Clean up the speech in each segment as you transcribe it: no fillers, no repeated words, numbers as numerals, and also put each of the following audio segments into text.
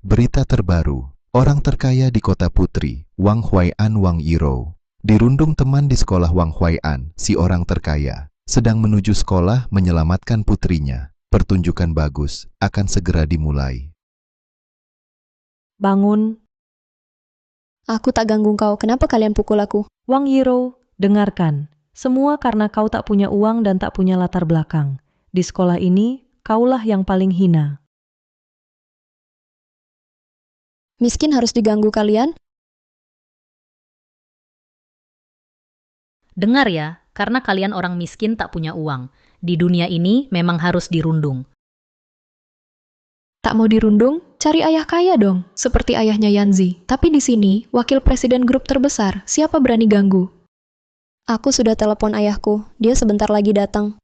Berita terbaru, orang terkaya di kota putri, Wang Huai'an Wang Yirou. Dirundung teman di sekolah Wang Huai'an, si orang terkaya, sedang menuju sekolah menyelamatkan putrinya. Pertunjukan bagus akan segera dimulai. Bangun, Aku tak ganggu kau, kenapa kalian pukul aku? Wang Yirou, dengarkan. Semua karena kau tak punya uang dan tak punya latar belakang. Di sekolah ini, kaulah yang paling hina. Miskin harus diganggu kalian? Dengar ya, karena kalian orang miskin tak punya uang. Di dunia ini memang harus dirundung. Tak mau dirundung? Cari ayah kaya dong, seperti ayahnya Yanzi. Tapi di sini, wakil presiden grup terbesar, siapa berani ganggu? Aku sudah telepon ayahku, dia sebentar lagi datang.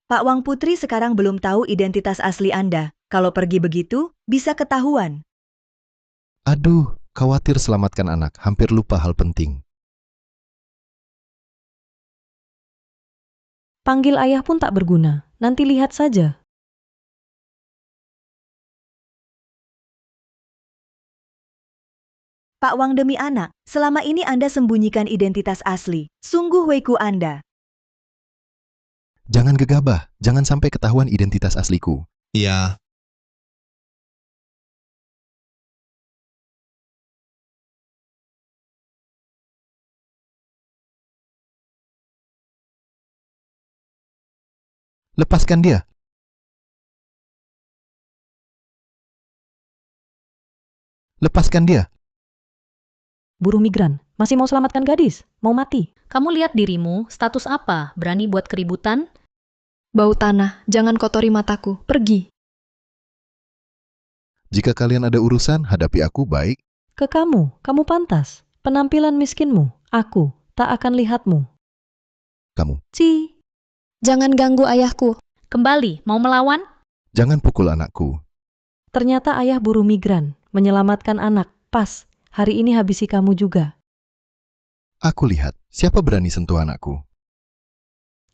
Pak Wang Putri sekarang belum tahu identitas asli Anda. Kalau pergi begitu, bisa ketahuan. Aduh, khawatir selamatkan anak, hampir lupa hal penting. Panggil ayah pun tak berguna. Nanti lihat saja. Pak Wang demi anak, selama ini Anda sembunyikan identitas asli. Sungguh weku Anda. Jangan gegabah, jangan sampai ketahuan identitas asliku. Iya, Lepaskan dia. Lepaskan dia. Buruh migran, masih mau selamatkan gadis? Mau mati? Kamu lihat dirimu, status apa? Berani buat keributan? Bau tanah, jangan kotori mataku, pergi. Jika kalian ada urusan, hadapi aku baik. Ke kamu pantas. Penampilan miskinmu, aku tak akan lihatmu. Kamu, Ci, Jangan ganggu ayahku. Kembali, mau melawan? jangan pukul anakku. ternyata ayah buruh migran, menyelamatkan anak. Pas, hari ini habisi kamu juga. Aku lihat, siapa berani sentuh anakku?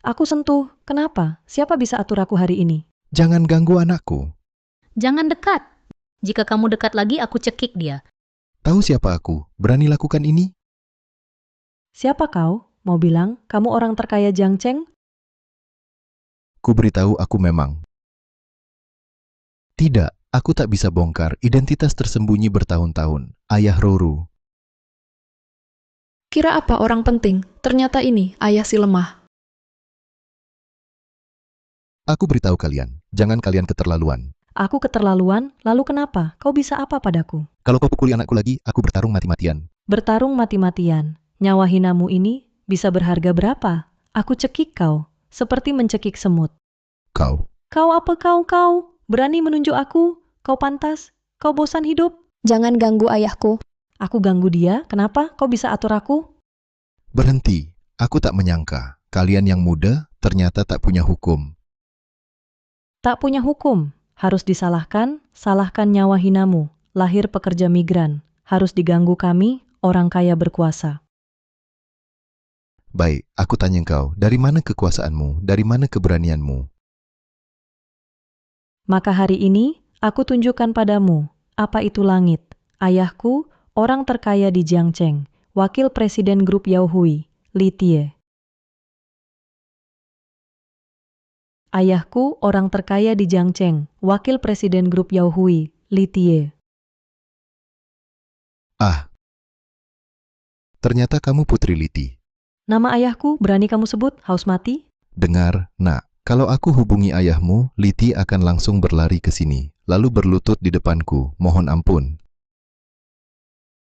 Aku sentuh, kenapa? Siapa bisa atur aku hari ini? Jangan ganggu anakku. Jangan dekat. Jika kamu dekat lagi, aku cekik dia. Tahu siapa aku? Berani lakukan ini? Siapa kau? Mau bilang, kamu orang terkaya Jiangcheng? Ku beritahu aku memang. Tidak, aku tak bisa bongkar identitas tersembunyi bertahun-tahun. Ayah Roro. Kira apa orang penting? Ternyata ini ayah si lemah. Aku beritahu kalian, jangan kalian keterlaluan. Aku keterlaluan, lalu kenapa? Kau bisa apa padaku? Kalau kau pukuli anakku lagi, aku bertarung mati-matian. Bertarung mati-matian. Nyawa hinamu ini bisa berharga berapa? Aku cekik kau, seperti mencekik semut. Kau, Kau apa kau? Berani menunjuk aku? Kau pantas? Kau bosan hidup? Jangan ganggu ayahku. Aku ganggu dia, kenapa? Kau bisa atur aku? berhenti. Aku tak menyangka, kalian yang muda ternyata tak punya hukum. Tak punya hukum. Harus disalahkan, salahkan nyawa hinamu. Lahir pekerja migran. Harus diganggu kami, orang kaya berkuasa. Baik, aku tanya kau, dari mana kekuasaanmu? Dari mana keberanianmu? Maka hari ini, aku tunjukkan padamu, apa itu langit. Ayahku, orang terkaya di Jiangcheng, wakil presiden grup Yaohui, Li Tie. Ayahku, orang terkaya di Jiangcheng, wakil presiden grup Yaohui, Li Tie. Ah, ternyata kamu Putri Liti. Nama ayahku berani kamu sebut, haus mati? Dengar, nak, kalau aku hubungi ayahmu, Liti akan langsung berlari ke sini, lalu berlutut di depanku, mohon ampun.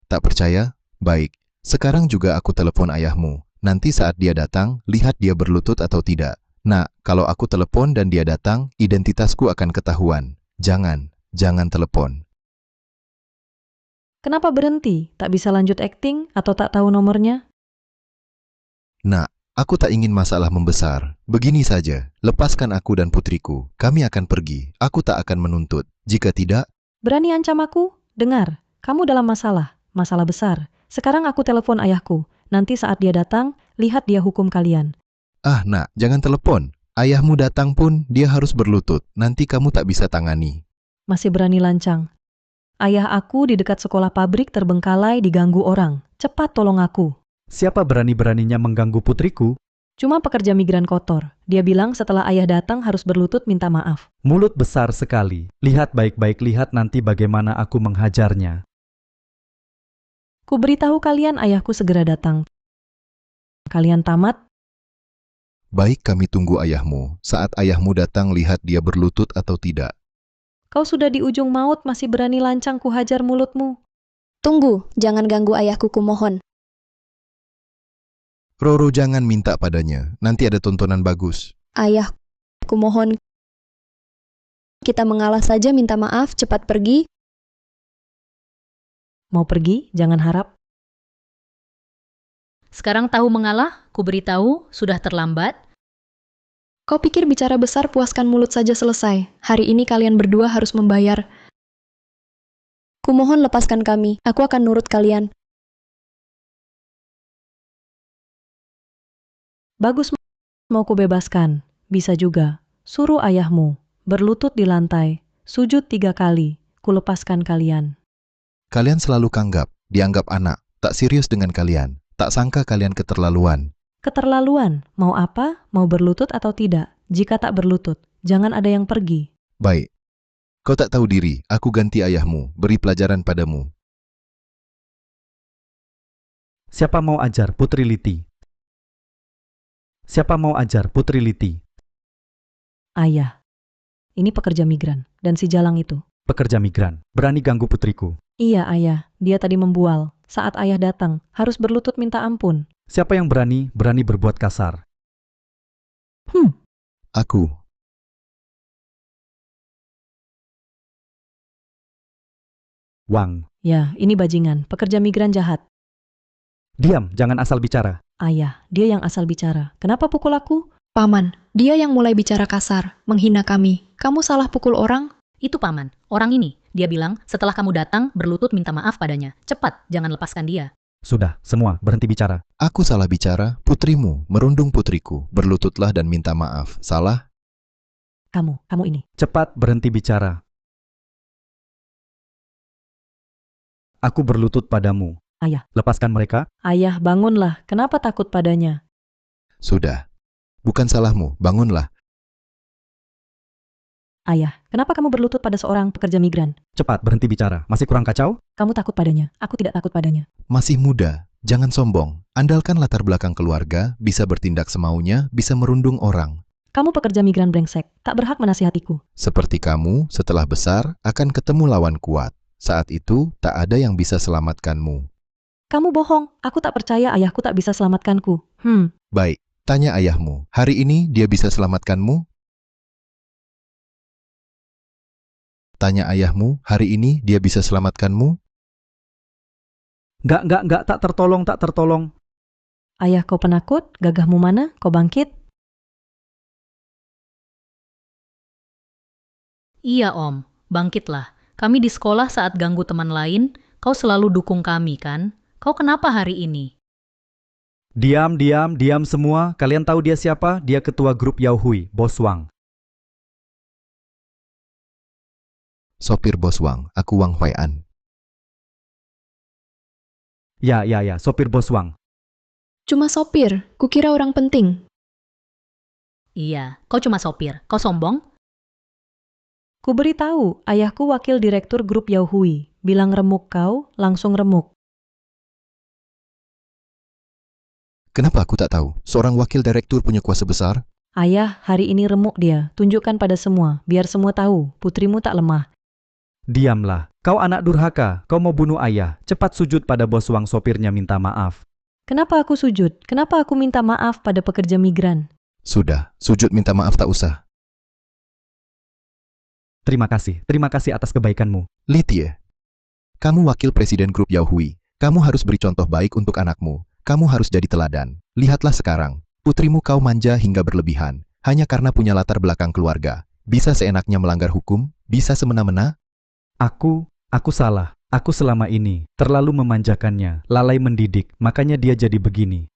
Tak percaya? Baik, sekarang juga aku telepon ayahmu. Nanti saat dia datang, lihat dia berlutut atau tidak. Nak, kalau aku telepon dan dia datang, identitasku akan ketahuan. Jangan telepon. Kenapa berhenti? Tak bisa lanjut akting atau tak tahu nomornya? Nak, Aku tak ingin masalah membesar. Begini saja, lepaskan aku dan putriku. Kami akan pergi. Aku tak akan menuntut. Jika tidak, Berani ancam aku? Dengar, kamu dalam masalah besar. Sekarang aku telepon ayahku. Nanti saat dia datang, lihat dia hukum kalian. nak, jangan telepon. Ayahmu datang pun, dia harus berlutut. Nanti kamu tak bisa tangani. Masih berani lancang. Ayah aku di dekat sekolah pabrik terbengkalai diganggu orang. Cepat tolong aku. Siapa berani-beraninya mengganggu putriku? Cuma pekerja migran kotor. Dia bilang setelah ayah datang harus berlutut minta maaf. Mulut besar sekali. Lihat baik-baik, lihat nanti bagaimana aku menghajarnya. Ku beritahu kalian ayahku segera datang. Kalian tamat? Baik, kami tunggu ayahmu. Saat ayahmu datang, lihat dia berlutut atau tidak. Kau sudah di ujung maut masih berani lancang ku hajar mulutmu. Tunggu, jangan ganggu ayahku, kumohon. Roro, jangan minta padanya. Nanti ada tontonan bagus. Ayah, kumohon. Kita mengalah saja, minta maaf, cepat pergi. Mau pergi? Jangan harap. Sekarang tahu mengalah, ku beritahu, sudah terlambat. Kau pikir bicara besar puaskan mulut saja selesai. Hari ini kalian berdua harus membayar. Kumohon lepaskan kami, aku akan nurut kalian. Bagus, mau ku bebaskan. Bisa juga. Suruh ayahmu berlutut di lantai, sujud 3 kali. Ku lepaskan kalian. Kalian selalu kanggap, dianggap anak. Tak serius dengan kalian. Tak sangka kalian keterlaluan. Keterlaluan. Mau apa? Mau berlutut atau tidak? Jika tak berlutut, jangan ada yang pergi. Baik. Kau tak tahu diri, aku ganti ayahmu, beri pelajaran padamu. Siapa mau ajar Putri Liti? Siapa mau ajar Putri Liti? Ayah. Ini pekerja migran. Dan si Jalang itu. Pekerja migran, berani ganggu putriku. Iya, ayah. Dia tadi membual. Saat ayah datang, harus berlutut minta ampun. Siapa yang berani berbuat kasar? Aku. Wang, Ya, ini bajingan. Pekerja migran jahat. diam, jangan asal bicara. Ayah, dia yang asal bicara. Kenapa pukul aku? Paman, dia yang mulai bicara kasar, menghina kami. Kamu salah pukul orang? Itu paman, orang ini. Dia bilang, setelah kamu datang, berlutut minta maaf padanya. Cepat, jangan lepaskan dia. Sudah, semua berhenti bicara. Aku salah bicara, putrimu, merundung putriku. Berlututlah dan minta maaf. Salah? Kamu ini. Cepat berhenti bicara. Aku berlutut padamu. Ayah. Lepaskan mereka. Ayah, bangunlah. Kenapa takut padanya? Sudah. Bukan salahmu, bangunlah. Ayah, kenapa kamu berlutut pada seorang pekerja migran? Cepat berhenti bicara. Masih kurang kacau? Kamu takut padanya. Aku tidak takut padanya. Masih muda, jangan sombong. Andalkan latar belakang keluarga, bisa bertindak semaunya, bisa merundung orang. Kamu pekerja migran brengsek. Tak berhak menasihatiku. Seperti kamu, setelah besar, akan ketemu lawan kuat. Saat itu, tak ada yang bisa selamatkanmu. Kamu bohong. Aku tak percaya ayahku tak bisa selamatkanku. Baik, tanya ayahmu. Hari ini dia bisa selamatkanmu? Tanya ayahmu, hari ini dia bisa selamatkanmu? Enggak, tak tertolong. Ayah, kau penakut? Gagahmu mana? Kau bangkit? Iya om, bangkitlah. Kami di sekolah saat ganggu teman lain, kau selalu dukung kami kan? Kau kenapa hari ini? Diam semua. Kalian tahu dia siapa? Dia ketua grup Yaohui, Bos Wang. Sopir Bos Wang, aku Wang Huai'an. Ya, sopir Bos Wang. Cuma sopir, kukira orang penting. Iya, kau cuma sopir. Kau sombong? Ku beritahu, ayahku wakil direktur grup Yaohui. Bilang remuk kau, langsung remuk. Kenapa aku tak tahu? Seorang wakil direktur punya kuasa besar? Ayah, hari ini remuk dia. Tunjukkan pada semua, biar semua tahu. Putrimu tak lemah. Diamlah. Kau anak durhaka. Kau mau bunuh ayah. Cepat sujud pada Bos Wang, sopirnya minta maaf. Kenapa aku sujud? Kenapa aku minta maaf pada pekerja migran? Sudah, sujud minta maaf tak usah. Terima kasih atas kebaikanmu. Litie, kamu wakil presiden grup Yaohui. Kamu harus beri contoh baik untuk anakmu. Kamu harus jadi teladan. Lihatlah sekarang. Putrimu kau manja hingga berlebihan, hanya karena punya latar belakang keluarga. Bisa seenaknya melanggar hukum, bisa semena-mena. Aku salah. Aku selama ini terlalu memanjakannya, lalai mendidik, makanya dia jadi begini.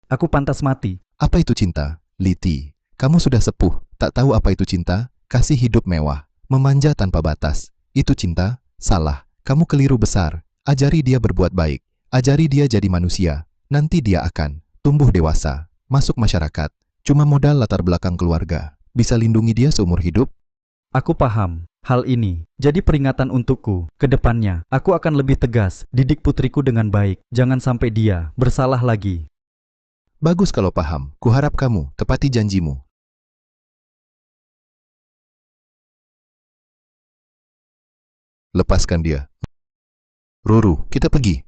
Aku pantas mati. Apa itu cinta? Liti, kamu sudah sepuh, tak tahu apa itu cinta? Kasih hidup mewah, memanja tanpa batas. Itu cinta? Salah, kamu keliru besar. Ajari dia berbuat baik, ajari dia jadi manusia. Nanti dia akan tumbuh dewasa, masuk masyarakat. Cuma modal latar belakang keluarga. Bisa lindungi dia seumur hidup? Aku paham hal ini. Jadi peringatan untukku. Ke depannya, aku akan lebih tegas. Didik putriku dengan baik. Jangan sampai dia bersalah lagi. Bagus kalau paham. Kuharap kamu tepati janjimu. Lepaskan dia. Ruru, kita pergi.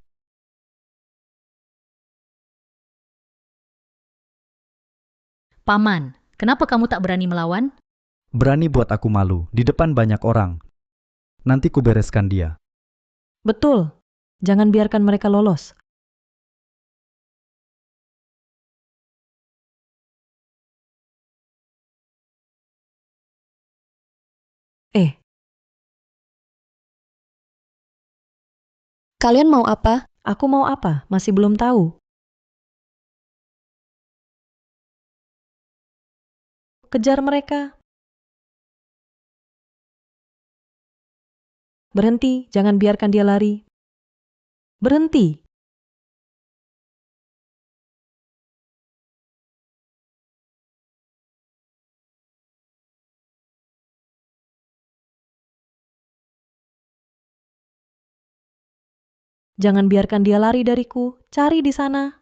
Paman, kenapa kamu tak berani melawan? Berani buat aku malu di depan banyak orang. Nanti ku bereskan dia. Betul. Jangan biarkan mereka lolos. Kalian mau apa? Aku mau apa? Masih belum tahu. Kejar mereka. Berhenti, jangan biarkan dia lari. Berhenti. Jangan biarkan dia lari dariku. Cari di sana.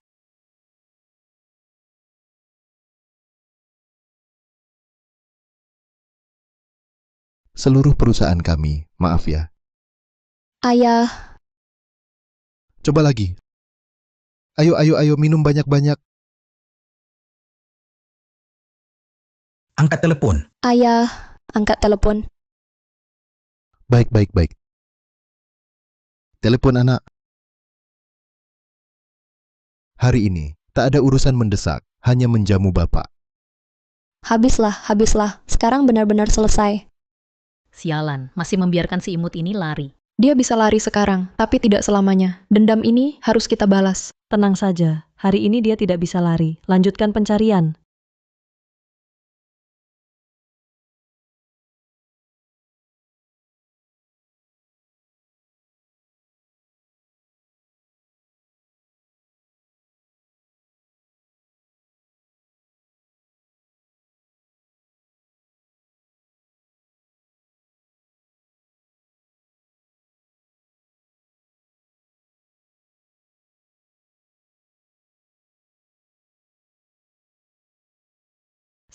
Seluruh perusahaan kami, maaf ya. Ayah, Coba lagi. Ayo, minum banyak-banyak. Angkat telepon. ayah, angkat telepon. Baik. Telepon anak. Hari ini, tak ada urusan mendesak, hanya menjamu bapak. Habislah. Sekarang benar-benar selesai. Sialan, masih membiarkan si imut ini lari. Dia bisa lari sekarang, tapi tidak selamanya. Dendam ini harus kita balas. Tenang saja. Hari ini dia tidak bisa lari. Lanjutkan pencarian.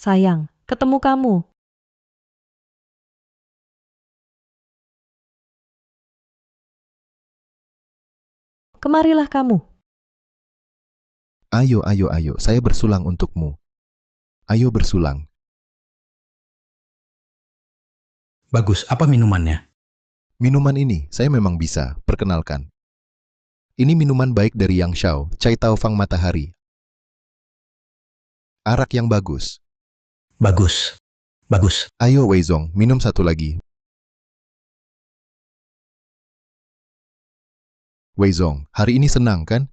Sayang, ketemu kamu. Kemarilah kamu. Ayo, saya bersulang untukmu. Ayo bersulang. Bagus, apa minumannya? Minuman ini, saya memang bisa, perkenalkan. Ini minuman baik dari Yang Shao, Cai Taofang Matahari. Arak yang bagus. Bagus. Ayo Weizong, minum satu lagi. Weizong, hari ini senang kan?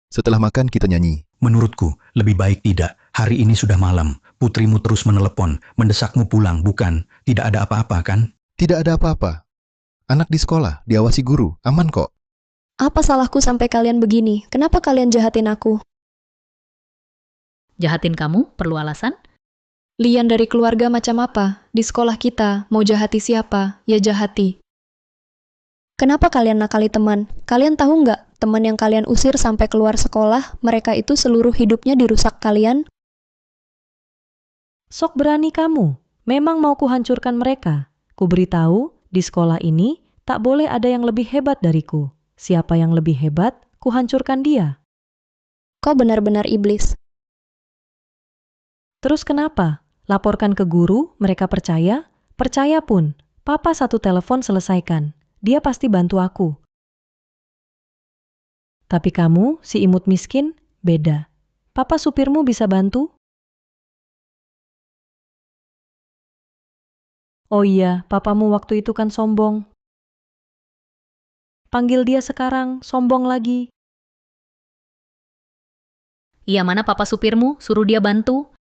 Setelah makan kita nyanyi. Menurutku, lebih baik tidak. Hari ini sudah malam. Putrimu terus menelepon, mendesakmu pulang, bukan? Tidak ada apa-apa, kan? Tidak ada apa-apa. Anak di sekolah, diawasi guru, aman kok. Apa salahku sampai kalian begini? Kenapa kalian jahatin aku? Jahatin kamu? Perlu alasan? Lian dari keluarga macam apa? Di sekolah kita, mau jahati siapa? Ya jahati. Kenapa kalian nakali teman? Kalian tahu nggak, teman yang kalian usir sampai keluar sekolah, mereka itu seluruh hidupnya dirusak kalian? Sok berani kamu. Memang mau kuhancurkan mereka. Ku beritahu, di sekolah ini tak boleh ada yang lebih hebat dariku. Siapa yang lebih hebat, kuhancurkan dia. Kau benar-benar iblis. Terus kenapa? Laporkan ke guru, mereka percaya? Percaya pun. Papa satu telepon selesaikan. Dia pasti bantu aku. Tapi kamu, si imut miskin, beda. Papa supirmu bisa bantu? Oh iya, papamu waktu itu kan sombong. Panggil dia sekarang, sombong lagi. Iya, mana papa supirmu? Suruh dia bantu.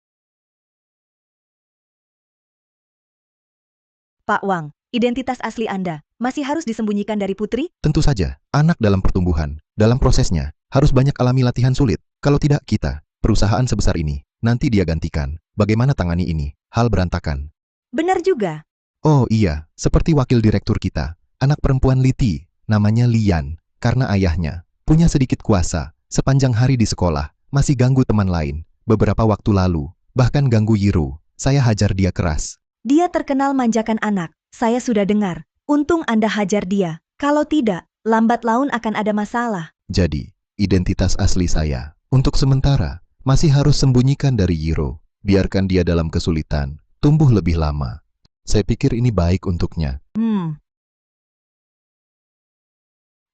Pak Wang, identitas asli Anda masih harus disembunyikan dari Putri? Tentu saja, anak dalam pertumbuhan, dalam prosesnya, harus banyak alami latihan sulit. Kalau tidak kita, perusahaan sebesar ini, nanti dia gantikan. Bagaimana tangani ini? Hal berantakan. Benar juga. Oh iya, seperti wakil direktur kita, anak perempuan Liti, namanya Lian, karena ayahnya punya sedikit kuasa, sepanjang hari di sekolah, masih ganggu teman lain. Beberapa waktu lalu, bahkan ganggu Yiro, saya hajar dia keras. Dia terkenal manjakan anak. Saya sudah dengar. Untung Anda hajar dia. Kalau tidak, lambat laun akan ada masalah. Jadi, identitas asli saya, untuk sementara, masih harus sembunyikan dari Yiro. Biarkan dia dalam kesulitan, tumbuh lebih lama. Saya pikir ini baik untuknya.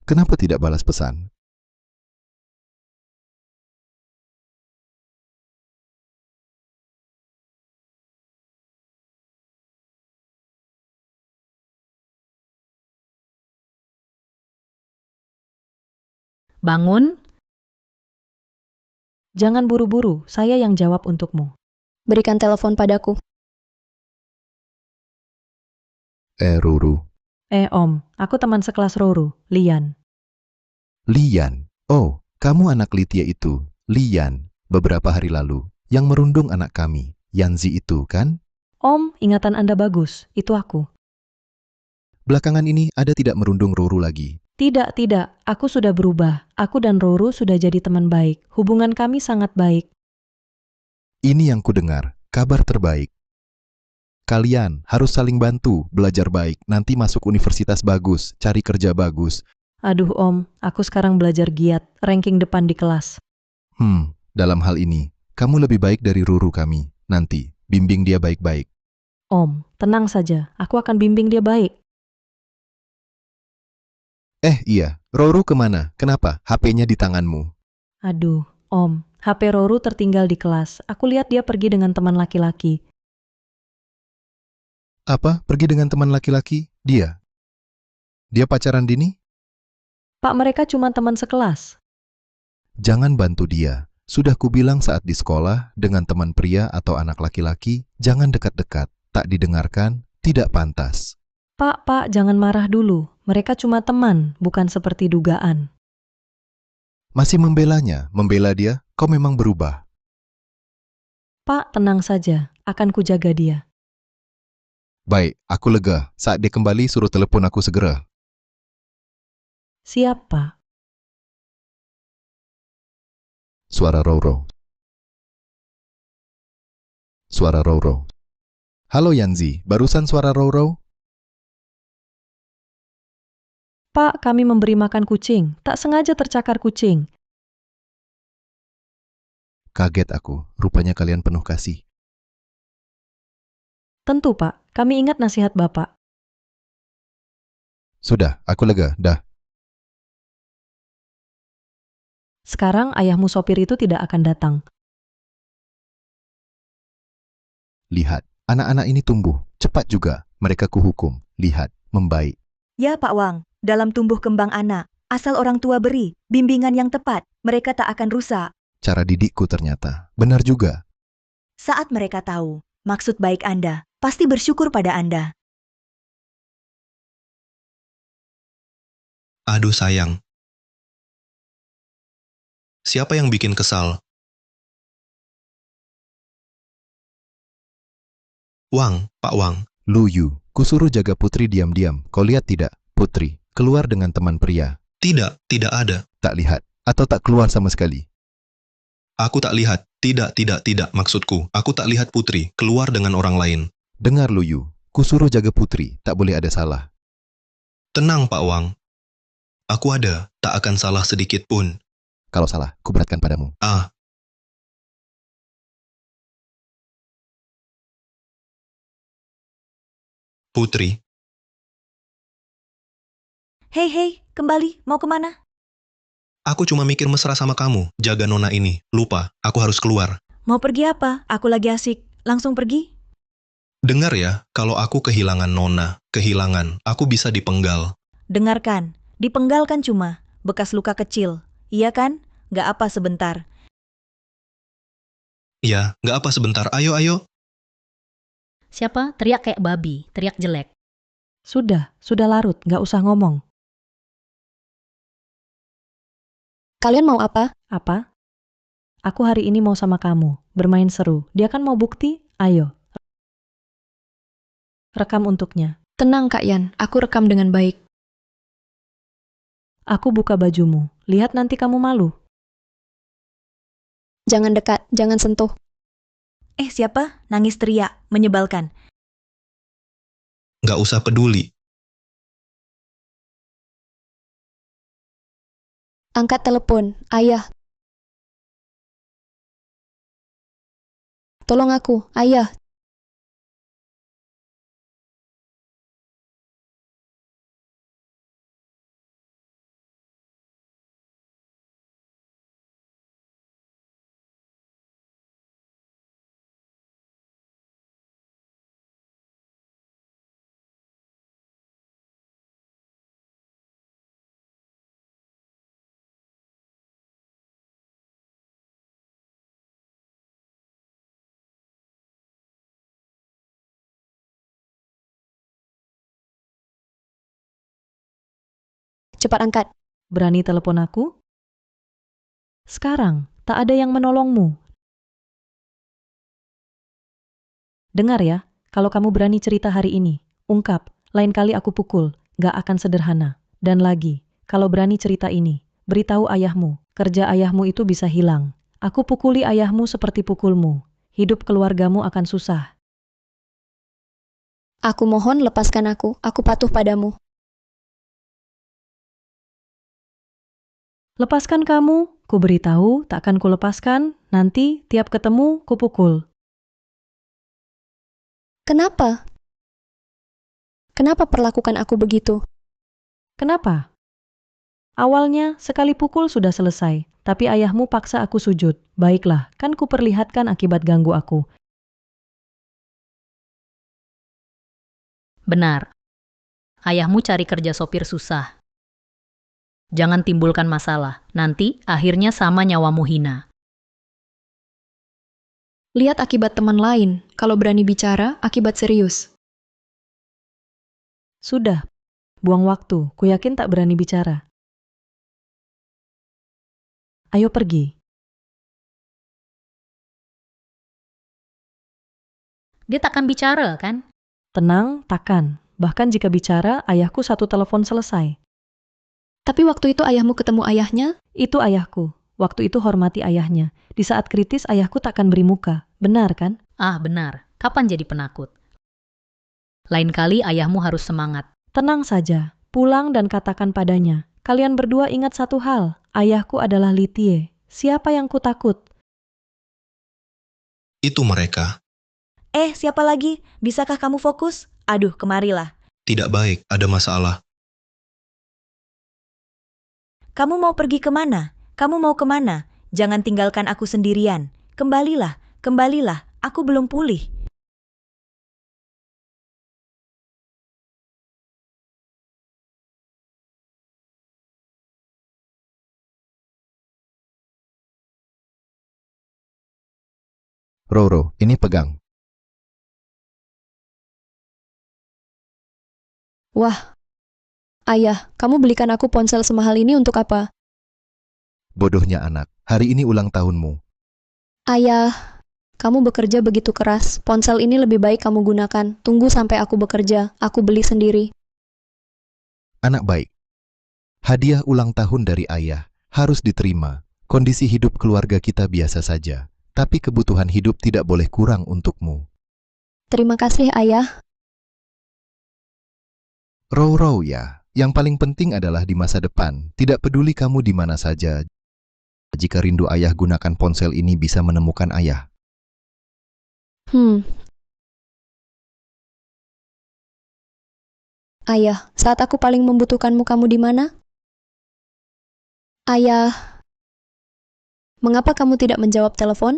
Kenapa tidak balas pesan? Bangun. Jangan buru-buru, saya yang jawab untukmu. Berikan telepon padaku. Ruru. Om, aku teman sekelas Roro, Lian. Lian. Oh, kamu anak Litia itu, Lian. Beberapa hari lalu, yang merundung anak kami, Yanzi itu kan? Om, ingatan Anda bagus, itu aku. Belakangan ini ada tidak merundung Ruru lagi. Tidak, aku sudah berubah. Aku dan Roro sudah jadi teman baik. Hubungan kami sangat baik. Ini yang kudengar, kabar terbaik. Kalian harus saling bantu, belajar baik, nanti masuk universitas bagus, cari kerja bagus. Aduh Om, aku sekarang belajar giat, ranking depan di kelas. Dalam hal ini, kamu lebih baik dari Ruru kami. Nanti, bimbing dia baik-baik. Om, tenang saja, aku akan bimbing dia baik. Iya, Ruru kemana? Kenapa? HP-nya di tanganmu. Aduh, Om, HP Roro tertinggal di kelas. Aku lihat dia pergi dengan teman laki-laki. Apa? Pergi dengan teman laki-laki? Dia? Dia pacaran Dini? Pak, mereka cuma teman sekelas. Jangan bantu dia. Sudah kubilang saat di sekolah, dengan teman pria atau anak laki-laki, jangan dekat-dekat. Tak didengarkan, tidak pantas. Pak, jangan marah dulu. Mereka cuma teman, bukan seperti dugaan. Masih membelanya, membela dia, kau memang berubah. Pak, tenang saja, akan kujaga dia. Baik, aku lega. Saat dia kembali, suruh telepon aku segera. Siap, Pak. Suara Roro. Suara Roro. Halo Yanzi, barusan suara Roro? Pak, kami memberi makan kucing. Tak sengaja tercakar kucing. Kaget aku, rupanya kalian penuh kasih. Tentu, Pak. Kami ingat nasihat Bapak. Sudah, aku lega, dah. Sekarang ayahmu sopir itu tidak akan datang. Lihat, anak-anak ini tumbuh, cepat juga. Mereka kuhukum, lihat, membaik. Ya Pak Wang, dalam tumbuh kembang anak, asal orang tua beri bimbingan yang tepat, mereka tak akan rusak. Cara didikku ternyata, benar juga. Saat mereka tahu maksud baik Anda, pasti bersyukur pada Anda. Aduh sayang. Siapa yang bikin kesal? Wang, Pak Wang. Lu Yu, kusuruh jaga Putri diam-diam. Kau lihat tidak, Putri, keluar dengan teman pria. Tidak ada. Tak lihat, atau tak keluar sama sekali. Aku tak lihat. Tidak, maksudku. Aku tak lihat Putri keluar dengan orang lain. Dengar Lu Yu, kusuruh jaga Putri, tak boleh ada salah. Tenang, Pak Wang. Aku ada, tak akan salah sedikit pun. Kalau salah, kuberatkan padamu. Putri, Hei, kembali, mau kemana? Aku cuma mikir mesra sama kamu. Jaga nona ini. Lupa, aku harus keluar. Mau pergi apa? Aku lagi asik. Langsung pergi? Dengar ya, kalau aku kehilangan nona, kehilangan, aku bisa dipenggal. Dengarkan, dipenggal kan cuma bekas luka kecil. Iya kan? Gak apa sebentar. Ya, nggak apa sebentar. Ayo, ayo. Siapa? Teriak kayak babi, teriak jelek. Sudah larut, nggak usah ngomong. Kalian mau apa? Apa? Aku hari ini mau sama kamu, bermain seru. Dia kan mau bukti? Ayo. Rekam untuknya. Tenang Kak Yan, aku rekam dengan baik. Aku buka bajumu. Lihat nanti kamu malu. Jangan dekat, jangan sentuh. Siapa? Nangis teriak, menyebalkan. Nggak usah peduli. Angkat telepon, ayah. Tolong aku, ayah. Cepat angkat. Berani telepon aku? Sekarang, tak ada yang menolongmu. Dengar ya, kalau kamu berani cerita hari ini, ungkap, lain kali aku pukul, gak akan sederhana. Dan lagi, kalau berani cerita ini, beritahu ayahmu, kerja ayahmu itu bisa hilang. Aku pukuli ayahmu seperti pukulmu. Hidup keluargamu akan susah. Aku mohon lepaskan aku patuh padamu. Lepaskan kamu, ku beritahu, tak akan ku lepaskan, nanti tiap ketemu ku pukul. Kenapa? Kenapa perlakukan aku begitu? Kenapa? Awalnya, sekali pukul sudah selesai, tapi ayahmu paksa aku sujud. Baiklah, kan ku perlihatkan akibat ganggu aku. Benar. Ayahmu cari kerja sopir susah. Jangan timbulkan masalah, nanti akhirnya sama nyawamu hina. Lihat akibat teman lain, kalau berani bicara, akibat serius. Sudah, buang waktu, ku yakin tak berani bicara. Ayo pergi. Dia takkan bicara, kan? Tenang, takkan. Bahkan jika bicara, ayahku satu telepon selesai. Tapi waktu itu ayahmu ketemu ayahnya, Itu ayahku. Waktu itu hormati ayahnya. Di saat kritis, ayahku takkan beri muka. Benar kan? Ah, benar. Kapan jadi penakut? Lain kali ayahmu harus semangat. Tenang saja. Pulang dan katakan padanya. Kalian berdua ingat satu hal. Ayahku adalah Litie. Siapa yang ku takut? Itu mereka. Siapa lagi? Bisakah kamu fokus? Aduh, kemarilah. Tidak baik, ada masalah. Kamu mau pergi kemana? Kamu mau kemana? Jangan tinggalkan aku sendirian. Kembalilah, kembalilah. Aku belum pulih. Roro, ini pegang. wah. Ayah, kamu belikan aku ponsel semahal ini untuk apa? Bodohnya anak, hari ini ulang tahunmu. Ayah, kamu bekerja begitu keras. Ponsel ini lebih baik kamu gunakan. Tunggu sampai aku bekerja. Aku beli sendiri. Anak baik. Hadiah ulang tahun dari ayah harus diterima. Kondisi hidup keluarga kita biasa saja, tapi kebutuhan hidup tidak boleh kurang untukmu. Terima kasih, Ayah. Row ya, yang paling penting adalah di masa depan. Tidak peduli kamu di mana saja. Jika rindu ayah, gunakan ponsel ini bisa menemukan ayah. Ayah, saat aku paling membutuhkanmu, kamu di mana? Ayah, mengapa kamu tidak menjawab telepon?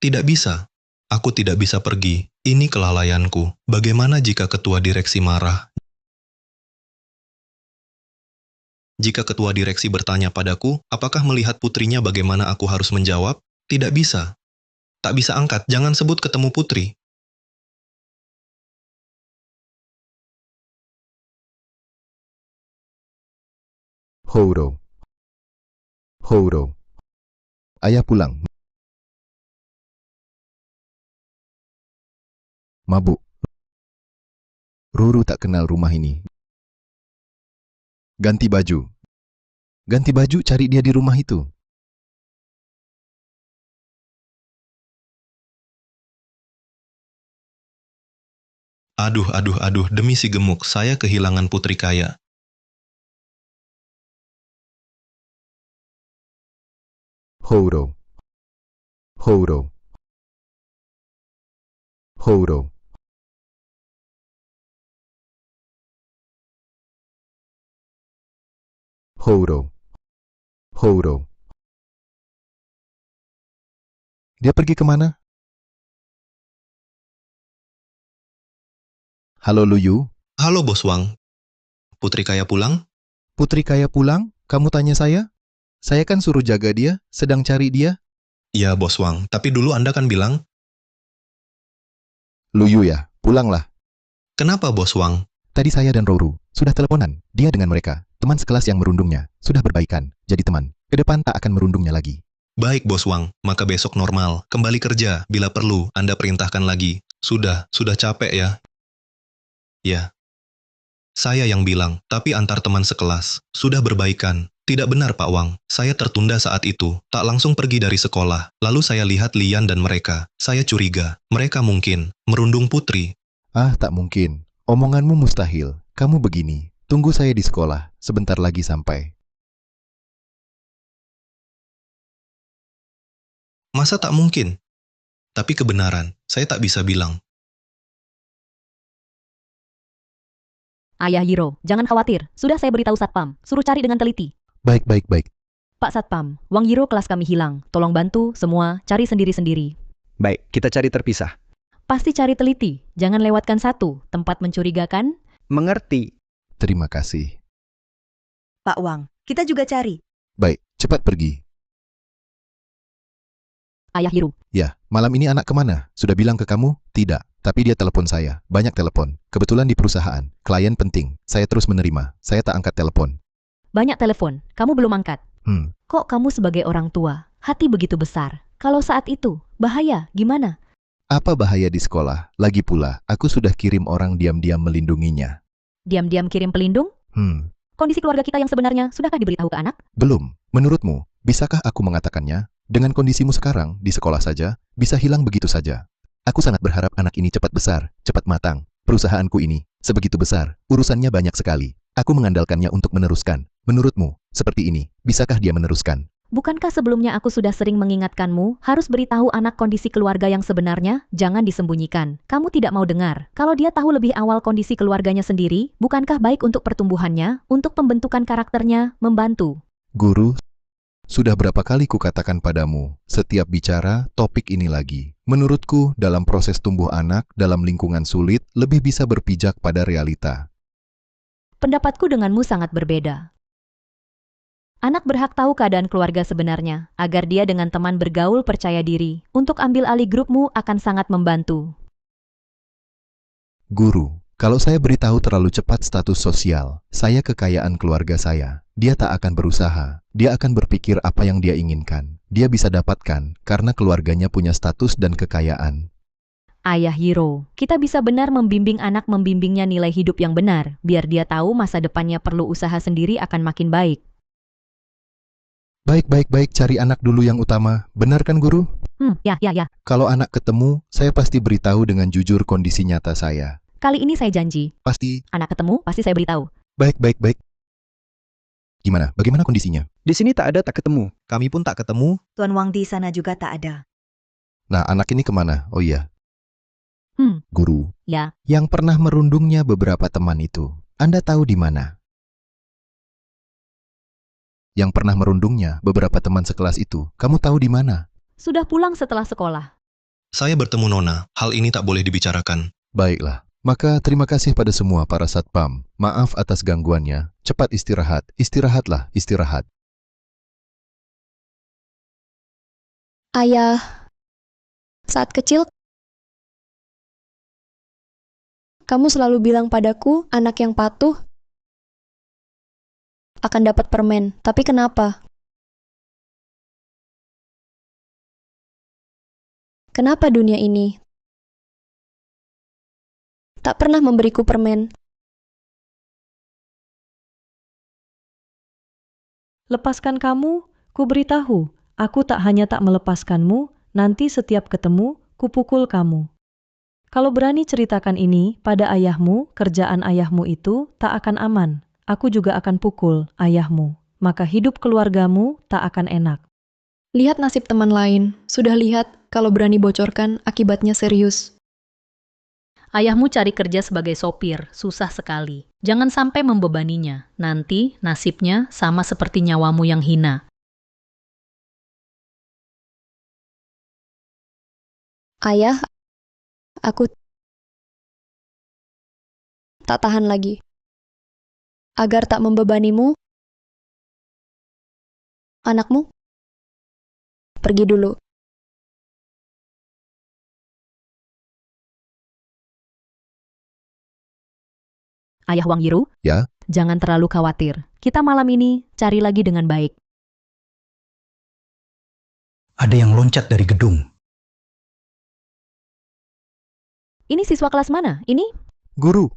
Tidak bisa. Aku tidak bisa pergi. Ini kelalaianku. Bagaimana jika ketua direksi marah? Jika ketua direksi bertanya padaku, apakah melihat putrinya bagaimana aku harus menjawab? Tidak bisa. Tak bisa angkat, jangan sebut ketemu putri. Houro. Houro. Ayah pulang. Mabuk. Ruru tak kenal rumah ini. Ganti baju. Ganti baju, cari dia di rumah itu. Aduh, aduh, aduh, demi si gemuk, saya kehilangan putri kaya. Houro. Houro. Houro. Houro. Houro. Dia pergi kemana? Halo Luyu, Halo Bos Wang, putri kaya pulang? putri kaya pulang? Kamu tanya saya? Saya kan suruh jaga dia, sedang cari dia. Ya Bos Wang, tapi dulu Anda kan bilang, Luyu ya, pulanglah. kenapa Bos Wang? Tadi saya dan Roro sudah teleponan. Dia dengan mereka, teman sekelas yang merundungnya, sudah berbaikan, jadi teman. Ke depan tak akan merundungnya lagi. Baik Bos Wang, maka besok normal, kembali kerja, bila perlu, Anda perintahkan lagi. Sudah capek ya? Ya. Saya yang bilang, tapi antar teman sekelas, sudah berbaikan. Tidak benar Pak Wang, saya tertunda saat itu, tak langsung pergi dari sekolah. Lalu saya lihat Lian dan mereka, saya curiga, mereka mungkin merundung putri. Ah, tak mungkin. Omonganmu mustahil. Kamu begini, tunggu saya di sekolah, sebentar lagi sampai. Masa tak mungkin? Tapi kebenaran, saya tak bisa bilang. Ayah Hiro, jangan khawatir. Sudah saya beritahu Satpam. Suruh cari dengan teliti. Baik, baik, baik. Pak Satpam, Wang Hiro kelas kami hilang. Tolong bantu semua cari sendiri-sendiri. Baik, kita cari terpisah. Pasti cari teliti. Jangan lewatkan satu tempat mencurigakan. Mengerti. Terima kasih. Pak Wang, kita juga cari. Baik, cepat pergi. Ayah Hiro, Ya, malam ini anak kemana? Sudah bilang ke kamu? Tidak, tapi dia telepon saya. Banyak telepon. Kebetulan di perusahaan. Klien penting. Saya terus menerima. Saya tak angkat telepon. banyak telepon. Kamu belum angkat. Hmm, Kok kamu sebagai orang tua, hati begitu besar? Kalau saat itu, bahaya, gimana? apa bahaya di sekolah? Lagi pula, aku sudah kirim orang diam-diam melindunginya. Diam-diam kirim pelindung? Kondisi keluarga kita yang sebenarnya sudahkah diberitahu ke anak? Belum. Menurutmu, bisakah aku mengatakannya? Dengan kondisimu sekarang, di sekolah saja, bisa hilang begitu saja. Aku sangat berharap anak ini cepat besar, cepat matang. Perusahaanku ini, sebegitu besar, urusannya banyak sekali. Aku mengandalkannya untuk meneruskan. Menurutmu, seperti ini, bisakah dia meneruskan? Bukankah sebelumnya aku sudah sering mengingatkanmu, harus beritahu anak kondisi keluarga yang sebenarnya, jangan disembunyikan. Kamu tidak mau dengar. Kalau dia tahu lebih awal kondisi keluarganya sendiri, bukankah baik untuk pertumbuhannya, untuk pembentukan karakternya, membantu? Guru, sudah berapa kali kukatakan padamu, setiap bicara topik ini lagi. Menurutku, dalam proses tumbuh anak, dalam lingkungan sulit, lebih bisa berpijak pada realita. Pendapatku denganmu sangat berbeda. Anak berhak tahu keadaan keluarga sebenarnya, agar dia dengan teman bergaul percaya diri. Untuk ambil alih grupmu akan sangat membantu. Guru, kalau saya beritahu terlalu cepat status sosial, saya kekayaan keluarga saya, dia tak akan berusaha. Dia akan berpikir apa yang dia inginkan. Dia bisa dapatkan karena keluarganya punya status dan kekayaan. Ayah Hiro, kita bisa benar membimbing anak, membimbingnya nilai hidup yang benar, biar dia tahu masa depannya perlu usaha sendiri akan makin baik. Baik, cari anak dulu yang utama. Benar kan, Guru? Ya. Kalau anak ketemu, saya pasti beritahu dengan jujur kondisi nyata saya. Kali ini saya janji. Pasti. Anak ketemu, pasti saya beritahu. Baik. Gimana? Bagaimana kondisinya? Di sini tak ada tak ketemu. Kami pun tak ketemu. Tuan Wang di sana juga tak ada. Nah, anak ini kemana? Oh iya, guru. Ya. Yang pernah merundungnya beberapa teman itu, Anda tahu di mana? Yang pernah merundungnya beberapa teman sekelas itu, kamu tahu di mana? Sudah pulang setelah sekolah. Saya bertemu Nona, hal ini tak boleh dibicarakan. Baiklah. Maka terima kasih pada semua para satpam. Maaf atas gangguannya. Cepat istirahat. Istirahatlah, istirahat. Ayah, saat kecil, kamu selalu bilang padaku, anak yang patuh akan dapat permen. Tapi kenapa? Kenapa dunia ini tak pernah memberiku permen? Lepaskan kamu, ku beritahu, aku tak hanya tak melepaskanmu, nanti setiap ketemu, ku pukul kamu. Kalau berani ceritakan ini pada ayahmu, kerjaan ayahmu itu tak akan aman. Aku juga akan pukul ayahmu. Maka hidup keluargamu tak akan enak. Lihat nasib teman lain. Sudah lihat, kalau berani bocorkan, akibatnya serius. Ayahmu cari kerja sebagai sopir, susah sekali. Jangan sampai membebaninya. Nanti nasibnya sama seperti nyawamu yang hina. Ayah, aku tak tahan lagi. Agar tak membebanimu, anakmu, pergi dulu. Ayah Wang Yiru? Ya? Jangan terlalu khawatir. Kita malam ini cari lagi dengan baik. Ada yang loncat dari gedung. Ini siswa kelas mana? Ini? Guru,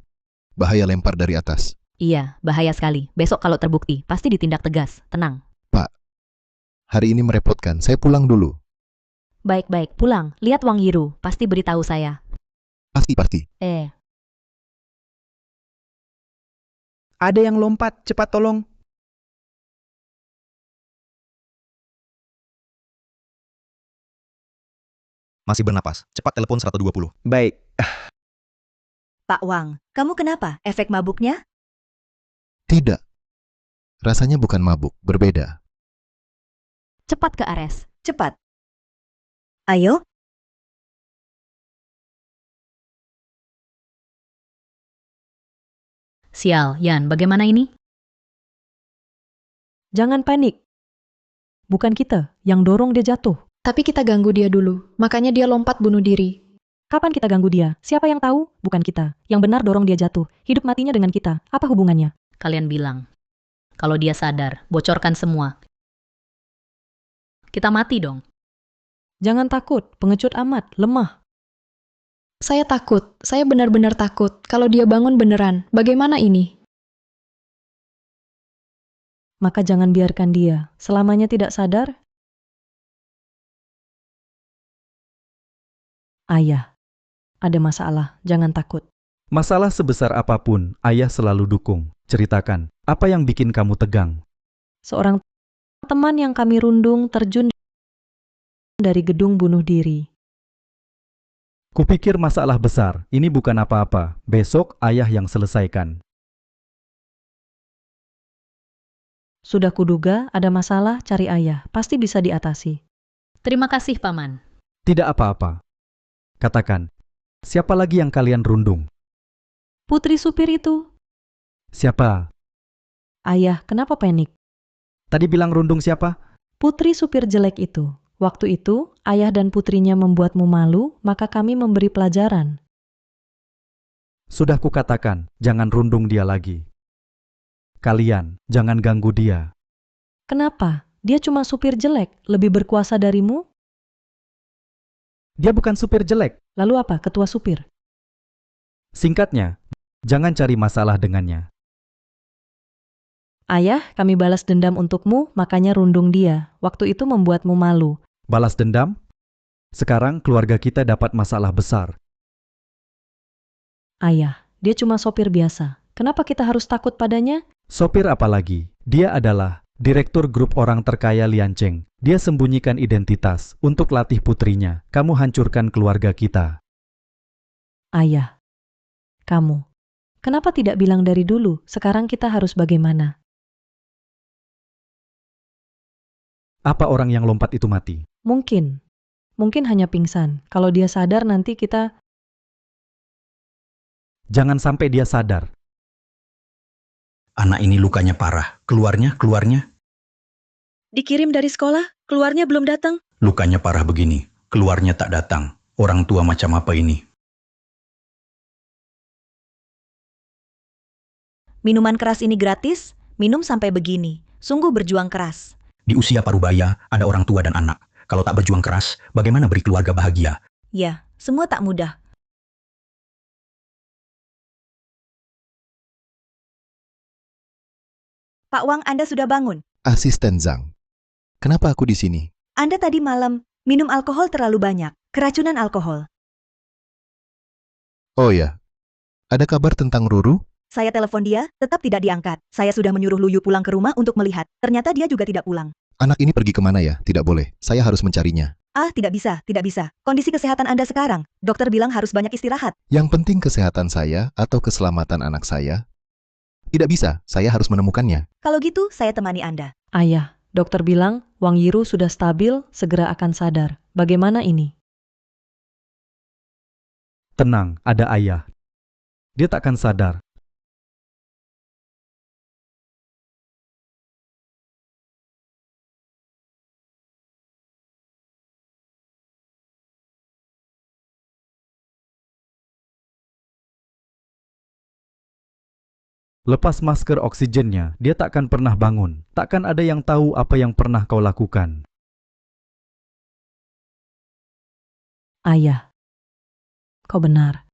bahaya lempar dari atas. Iya, bahaya sekali. Besok kalau terbukti, pasti ditindak tegas. Tenang. Pak, hari ini merepotkan. Saya pulang dulu. Baik-baik, pulang. Lihat Wang Yiru, pasti beritahu saya. Pasti. Ada yang lompat, cepat tolong. Masih bernapas. Cepat telepon 120. Baik. Pak Wang, kamu kenapa? Efek mabuknya? Tidak. Rasanya bukan mabuk, berbeda. Cepat ke Ares. Cepat. Ayo. Sial, Yan, bagaimana ini? Jangan panik. Bukan kita yang dorong dia jatuh. Tapi kita ganggu dia dulu, makanya dia lompat bunuh diri. Kapan kita ganggu dia? Siapa yang tahu? Bukan kita. Yang benar dorong dia jatuh. Hidup matinya dengan kita. Apa hubungannya? Kalian bilang. Kalau dia sadar, bocorkan semua. Kita mati dong. Jangan takut, pengecut amat, lemah. Saya takut, saya benar-benar takut. Kalau dia bangun beneran, bagaimana ini? Maka jangan biarkan dia. Selamanya tidak sadar. Ayah, ada masalah, jangan takut. Masalah sebesar apapun, ayah selalu dukung. Ceritakan, apa yang bikin kamu tegang? Seorang teman yang kami rundung terjun dari gedung bunuh diri. Kupikir masalah besar, ini bukan apa-apa. Besok ayah yang selesaikan. Sudah kuduga ada masalah, cari ayah. Pasti bisa diatasi. Terima kasih, Paman. Tidak apa-apa. Katakan, siapa lagi yang kalian rundung? Putri supir itu. Siapa? Ayah, kenapa panik? Tadi bilang rundung siapa? Putri supir jelek itu. Waktu itu, ayah dan putrinya membuatmu malu, maka kami memberi pelajaran. Sudah kukatakan, jangan rundung dia lagi. Kalian, jangan ganggu dia. Kenapa? Dia cuma supir jelek, lebih berkuasa darimu? Dia bukan supir jelek. Lalu apa, ketua supir? Singkatnya, jangan cari masalah dengannya. Ayah, kami balas dendam untukmu, makanya rundung dia. Waktu itu membuatmu malu. Balas dendam? Sekarang keluarga kita dapat masalah besar. Ayah, dia cuma sopir biasa. Kenapa kita harus takut padanya? Sopir apalagi? Dia adalah Direktur grup orang terkaya Lian Cheng. Dia sembunyikan identitas untuk latih putrinya. Kamu hancurkan keluarga kita. Ayah, kamu. Kenapa tidak bilang dari dulu? Sekarang kita harus bagaimana? Apa orang yang lompat itu mati? Mungkin. Mungkin hanya pingsan. Kalau dia sadar nanti kita... Jangan sampai dia sadar. Anak ini lukanya parah. Keluarnya. Dikirim dari sekolah, keluarnya belum datang. Lukanya parah begini. Keluarnya tak datang. Orang tua macam apa ini? Minuman keras ini gratis, minum sampai begini. Sungguh berjuang keras. Di usia parubaya, ada orang tua dan anak. Kalau tak berjuang keras, bagaimana beri keluarga bahagia? Ya, semua tak mudah. Pak Wang, Anda sudah bangun. Asisten Zhang. Kenapa aku di sini? Anda tadi malam minum alkohol terlalu banyak. Keracunan alkohol. Oh ya, ada kabar tentang Ruru? Saya telepon dia, tetap tidak diangkat. Saya sudah menyuruh Luyu pulang ke rumah untuk melihat. Ternyata dia juga tidak pulang. Anak ini pergi kemana ya? Tidak boleh, saya harus mencarinya. Ah, tidak bisa, tidak bisa. Kondisi kesehatan Anda sekarang. Dokter bilang harus banyak istirahat. Yang penting kesehatan saya atau keselamatan anak saya? Tidak bisa, saya harus menemukannya. Kalau gitu, saya temani Anda. Ayah, dokter bilang Wang Yiru sudah stabil, segera akan sadar. Bagaimana ini? Tenang, ada ayah. Dia takkan sadar. Lepas masker oksigennya, dia takkan pernah bangun. Takkan ada yang tahu apa yang pernah kau lakukan. Ayah, kau benar.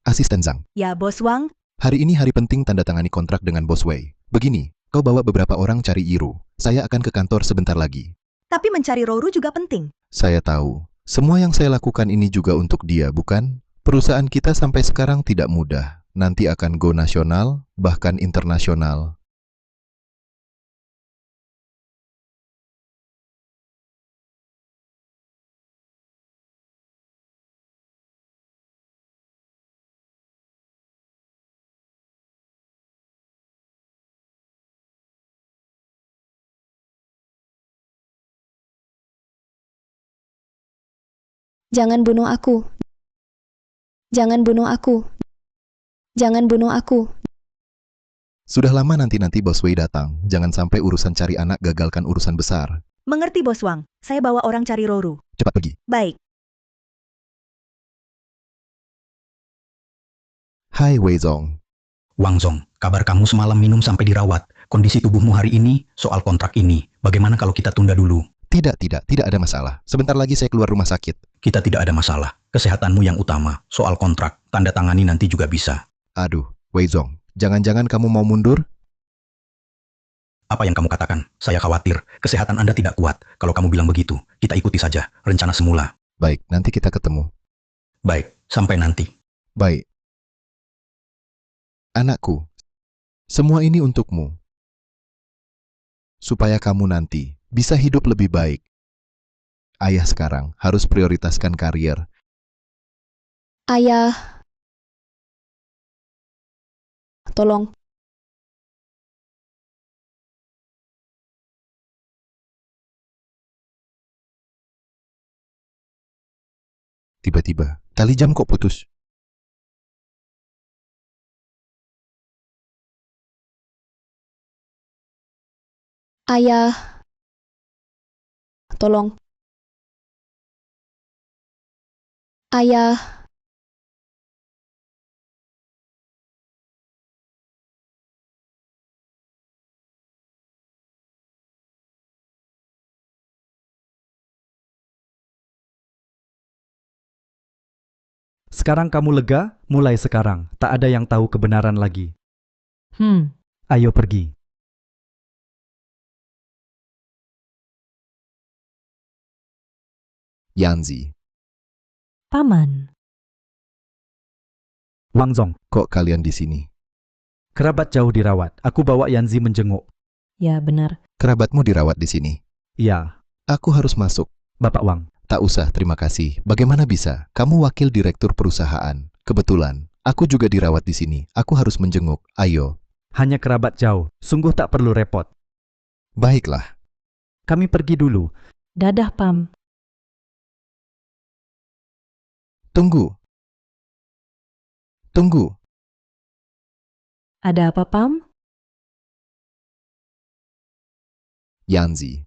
Asisten Zhang, Ya, Bos Wang. hari ini hari penting tanda tangani kontrak dengan Bos Wei. Begini, kau bawa beberapa orang cari Yiru. Saya akan ke kantor sebentar lagi. Tapi mencari Roru juga penting. Saya tahu, semua yang saya lakukan ini juga untuk dia, bukan? Perusahaan kita sampai sekarang tidak mudah. Nanti akan go nasional, bahkan internasional. Jangan bunuh aku. Jangan bunuh aku. Jangan bunuh aku. Sudah lama nanti-nanti Bos Wei datang. Jangan sampai urusan cari anak gagalkan urusan besar. Mengerti, Bos Wang. Saya bawa orang cari Roru. Cepat pergi. Baik. Hai Wei Zong. Wang Zong, kabar kamu semalam minum sampai dirawat. Kondisi tubuhmu hari ini, soal kontrak ini. Bagaimana kalau kita tunda dulu? Tidak ada masalah. Sebentar lagi saya keluar rumah sakit. Kita tidak ada masalah. Kesehatanmu yang utama. Soal kontrak, tanda tangani nanti juga bisa. Aduh, Wei Zong. Jangan-jangan kamu mau mundur? Apa yang kamu katakan? Saya khawatir. Kesehatan Anda tidak kuat. Kalau kamu bilang begitu, kita ikuti saja. Rencana semula. Baik, nanti kita ketemu. Baik, sampai nanti. Baik. Anakku, semua ini untukmu. Supaya kamu nanti bisa hidup lebih baik. Ayah sekarang harus prioritaskan karier. Ayah. Tolong. Tiba-tiba, tali jam kok putus? Ayah. Tolong. Ayah. Sekarang kamu lega? Mulai sekarang, tak ada yang tahu kebenaran lagi. Ayo pergi. Yanzi, Paman. Wang Zong, kok kalian di sini? kerabat jauh dirawat. Aku bawa Yanzi menjenguk. Ya, benar. Kerabatmu dirawat di sini. Iya, Aku harus masuk. Bapak Wang. Tak usah, terima kasih. Bagaimana bisa? Kamu wakil direktur perusahaan. Kebetulan, aku juga dirawat di sini. Aku harus menjenguk. Ayo. Hanya kerabat jauh, sungguh tak perlu repot. Baiklah. Kami pergi dulu. Dadah, Pam. Tunggu. Tunggu. Ada apa, Pam? Yanzi.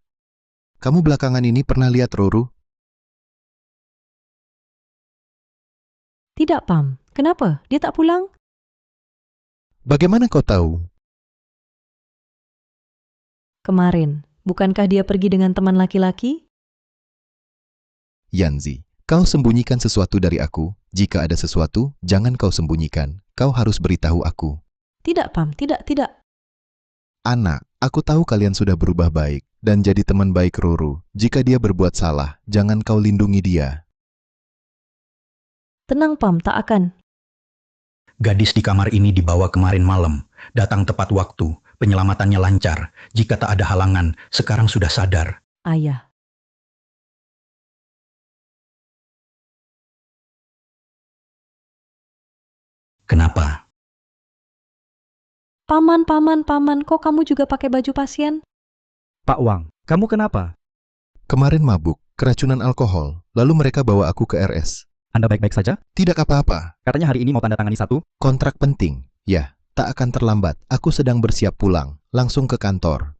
Kamu belakangan ini pernah lihat Roro? Tidak, Pam. Kenapa? Dia tak pulang? Bagaimana kau tahu? Kemarin. Bukankah dia pergi dengan teman laki-laki? Yanzi, kau sembunyikan sesuatu dari aku. Jika ada sesuatu, jangan kau sembunyikan. Kau harus beritahu aku. Tidak, Pam. Tidak, tidak. Anak, aku tahu kalian sudah berubah baik dan jadi teman baik Roro. Jika dia berbuat salah, jangan kau lindungi dia. Tenang, Pam. Tak akan. Gadis di kamar ini dibawa kemarin malam. Datang tepat waktu. Penyelamatannya lancar. Jika tak ada halangan, sekarang sudah sadar. Ayah. Kenapa? Paman, paman, paman. Kok kamu juga pakai baju pasien? Pak Wang, kamu kenapa? Kemarin mabuk, keracunan alkohol, lalu mereka bawa aku ke RS. Anda baik-baik saja? Tidak apa-apa, Katanya hari ini mau tanda tangani satu. kontrak penting. Ya, tak akan terlambat. Aku sedang bersiap pulang, langsung ke kantor.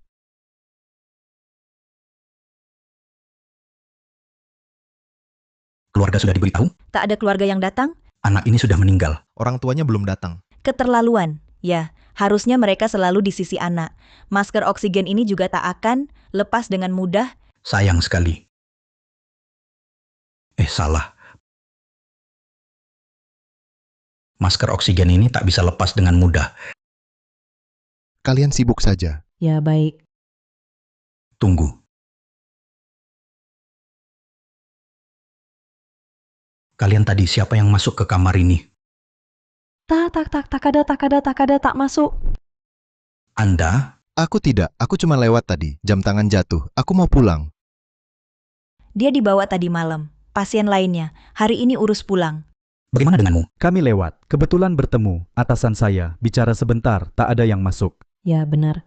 Keluarga sudah diberitahu? Tak ada keluarga yang datang? Anak ini sudah meninggal. Orang tuanya belum datang. Keterlaluan. Ya, harusnya mereka selalu di sisi anak. Masker oksigen ini juga tak akan lepas dengan mudah. Sayang sekali. Salah. Masker oksigen ini tak bisa lepas dengan mudah. Kalian sibuk saja. Ya, baik. Tunggu. Kalian tadi siapa yang masuk ke kamar ini? Tak ada, tak masuk. Anda? Aku tidak, aku cuma lewat tadi. Jam tangan jatuh, aku mau pulang. Dia dibawa tadi malam. Pasien lainnya, hari ini urus pulang. Bagaimana denganmu? Kami lewat, kebetulan bertemu. Atasan saya, bicara sebentar, tak ada yang masuk. Ya, benar.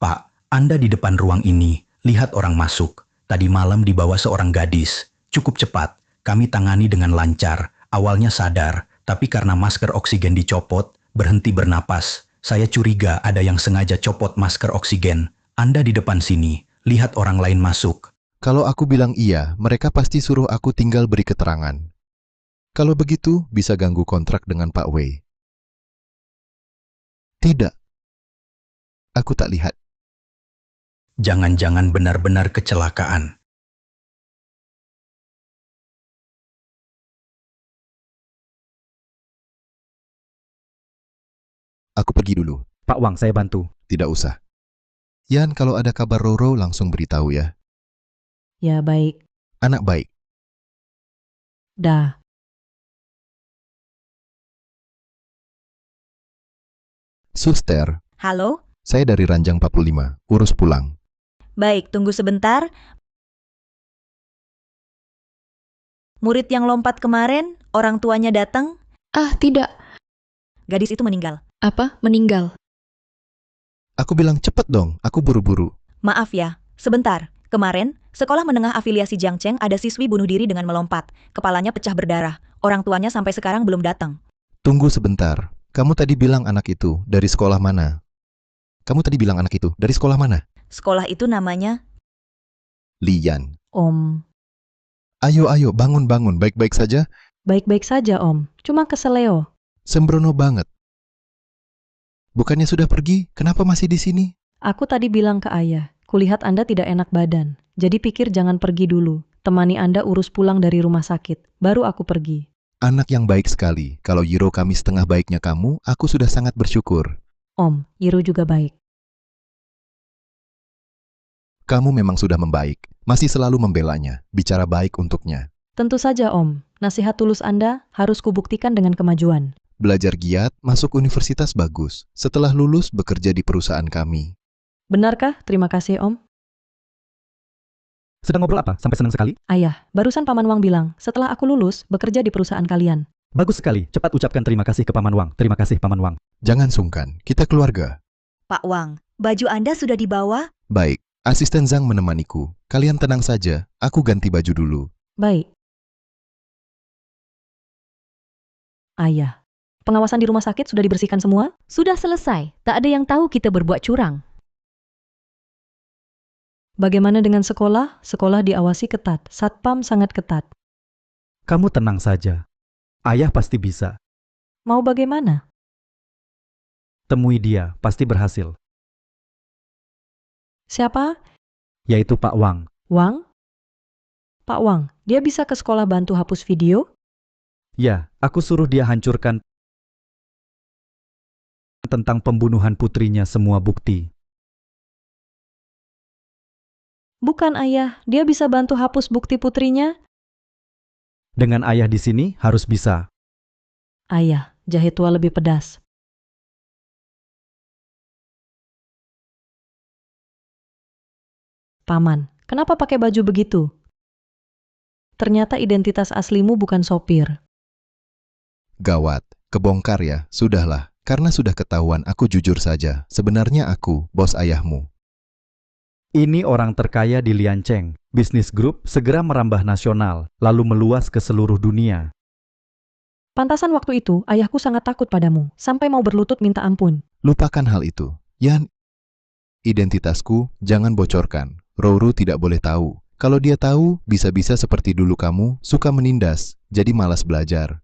Pak, Anda di depan ruang ini, lihat orang masuk. Tadi malam dibawa seorang gadis. Cukup cepat, kami tangani dengan lancar. Awalnya sadar, tapi karena masker oksigen dicopot, berhenti bernapas. Saya curiga ada yang sengaja copot masker oksigen. Anda di depan sini, lihat orang lain masuk. Kalau aku bilang iya, mereka pasti suruh aku tinggal beri keterangan. Kalau begitu, bisa ganggu kontrak dengan Pak Wei. Tidak. Aku tak lihat. Jangan-jangan benar-benar kecelakaan. Aku pergi dulu. Pak Wang, saya bantu. Tidak usah. Yan, kalau ada kabar Roro, langsung beritahu ya. Ya, baik. Anak baik. Dah. Suster, Halo? saya dari Ranjang 45, urus pulang. Baik, tunggu sebentar. Murid yang lompat kemarin, orang tuanya datang, Ah, tidak. gadis itu meninggal. Apa? Meninggal. Aku bilang cepet dong, aku buru-buru. Maaf ya, sebentar. Kemarin, sekolah menengah afiliasi Jiangcheng ada siswi bunuh diri dengan melompat. Kepalanya pecah berdarah. Orang tuanya sampai sekarang belum datang. Tunggu sebentar. Kamu tadi bilang anak itu dari sekolah mana? Kamu tadi bilang anak itu dari sekolah mana? Sekolah itu namanya... Lian. Om. Ayo, bangun, baik-baik saja. Baik-baik saja, Om. Cuma keseleo. Sembrono banget. Bukannya sudah pergi, kenapa masih di sini? Aku tadi bilang ke ayah, kulihat Anda tidak enak badan. Jadi pikir jangan pergi dulu. Temani Anda urus pulang dari rumah sakit. Baru aku pergi. Anak yang baik sekali. Kalau Yiro kami setengah baiknya kamu, aku sudah sangat bersyukur. Om, Yiro juga baik. Kamu memang sudah membaik. Masih selalu membelanya, bicara baik untuknya. Tentu saja, Om. Nasihat tulus Anda harus kubuktikan dengan kemajuan. Belajar giat, masuk universitas bagus. Setelah lulus, bekerja di perusahaan kami. Benarkah? Terima kasih, Om. Sedang ngobrol apa? Sampai senang sekali? Ayah, barusan Paman Wang bilang, setelah aku lulus, bekerja di perusahaan kalian. Bagus sekali. Cepat ucapkan terima kasih ke Paman Wang. Terima kasih, Paman Wang. Jangan sungkan, kita keluarga. Pak Wang, baju Anda sudah dibawa? Baik, asisten Zhang menemaniku. Kalian tenang saja, aku ganti baju dulu. Baik. Ayah, pengawasan di rumah sakit sudah dibersihkan semua? Sudah selesai. Tak ada yang tahu kita berbuat curang. Bagaimana dengan sekolah? Sekolah diawasi ketat. Satpam sangat ketat. Kamu tenang saja. Ayah pasti bisa. Mau bagaimana? Temui dia, pasti berhasil. Siapa? Yaitu Pak Wang. Wang? Pak Wang, dia bisa ke sekolah bantu hapus video? Ya, aku suruh dia hancurkan tentang pembunuhan putrinya semua bukti. Bukan ayah, dia bisa bantu hapus bukti putrinya? Dengan ayah di sini, harus bisa. Ayah, jahe tua lebih pedas. Paman, kenapa pakai baju begitu? Ternyata identitas aslimu bukan sopir. Gawat, kebongkar ya, sudahlah. Karena sudah ketahuan aku jujur saja, sebenarnya aku, bos ayahmu. Ini orang terkaya di Liancheng. Bisnis grup segera merambah nasional, lalu meluas ke seluruh dunia. Pantasan waktu itu, ayahku sangat takut padamu, sampai mau berlutut minta ampun. Lupakan hal itu. Yan, identitasku jangan bocorkan. Rouru tidak boleh tahu. Kalau dia tahu, bisa-bisa seperti dulu kamu, suka menindas, jadi malas belajar.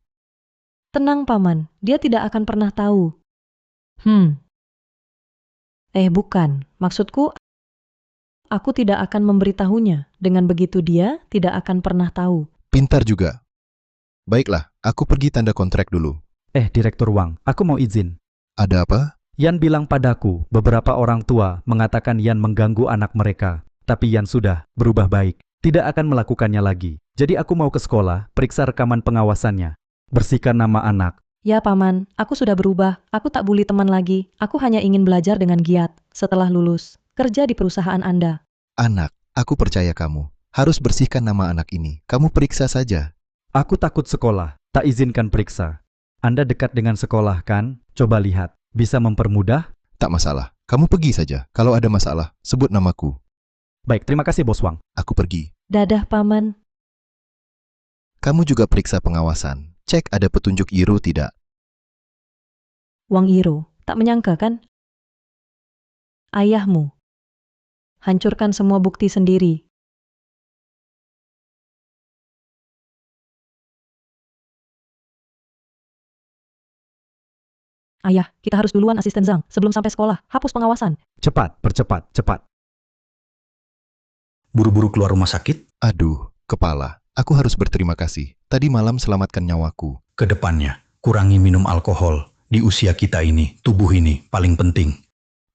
Tenang, Paman, dia tidak akan pernah tahu. Bukan. Maksudku, aku tidak akan memberitahunya. Dengan begitu dia tidak akan pernah tahu. Pintar juga. Baiklah, aku pergi tanda kontrak dulu. Direktur Wang, aku mau izin. Ada apa? Yan bilang padaku, beberapa orang tua mengatakan Yan mengganggu anak mereka. Tapi Yan sudah berubah baik, tidak akan melakukannya lagi. Jadi aku mau ke sekolah, periksa rekaman pengawasannya. Bersihkan nama anak. Ya, Paman, aku sudah berubah. Aku tak bully teman lagi. Aku hanya ingin belajar dengan giat. Setelah lulus, kerja di perusahaan Anda. Anak, aku percaya kamu. Harus bersihkan nama anak ini. Kamu periksa saja. Aku takut sekolah, tak izinkan periksa. Anda dekat dengan sekolah kan? Coba lihat, bisa mempermudah? Tak masalah. Kamu pergi saja. Kalau ada masalah, sebut namaku. Baik, terima kasih Bos Wang. Aku pergi. Dadah, Paman. Kamu juga periksa pengawasan. Cek ada petunjuk Iro tidak. Wang Iro, tak menyangka kan? Ayahmu. Hancurkan semua bukti sendiri. Ayah, kita harus duluan asisten Zhang. Sebelum sampai sekolah, hapus pengawasan. Cepat, percepat, cepat. Buru-buru keluar rumah sakit, Aduh, kepala. Aku harus berterima kasih. Tadi malam selamatkan nyawaku. kedepannya kurangi minum alkohol. Di usia kita ini, tubuh ini paling penting.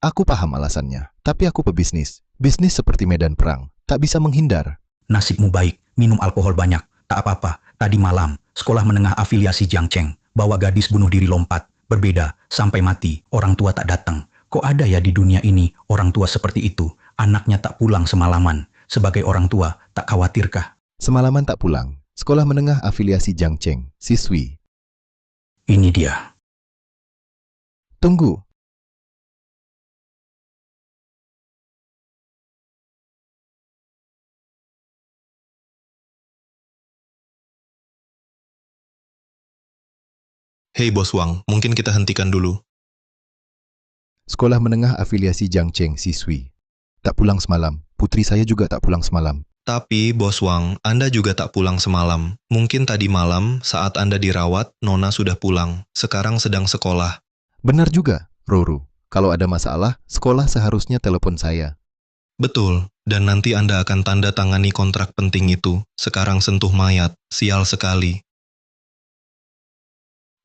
Aku paham alasannya, tapi aku pebisnis. Bisnis seperti medan perang, tak bisa menghindar. Nasibmu baik, minum alkohol banyak. Tak apa-apa, tadi malam, sekolah menengah afiliasi Jiangcheng, bawa gadis bunuh diri lompat. Berbeda, sampai mati, orang tua tak datang. Kok ada ya di dunia ini orang tua seperti itu? Anaknya tak pulang semalaman. Sebagai orang tua, tak khawatirkah? Semalaman tak pulang. Sekolah menengah afiliasi Jiangcheng, siswi. Ini dia. Tunggu. Hei Bos Wang, mungkin kita hentikan dulu. Sekolah menengah afiliasi Jiangcheng, siswi. Tak pulang semalam. Putri saya juga tak pulang semalam. Tapi, Bos Wang, Anda juga tak pulang semalam. Mungkin tadi malam, saat Anda dirawat, Nona sudah pulang. Sekarang sedang sekolah. Benar juga, Rouru. Kalau ada masalah, sekolah seharusnya telepon saya. Betul, dan nanti Anda akan tanda tangani kontrak penting itu. Sekarang sentuh mayat, sial sekali.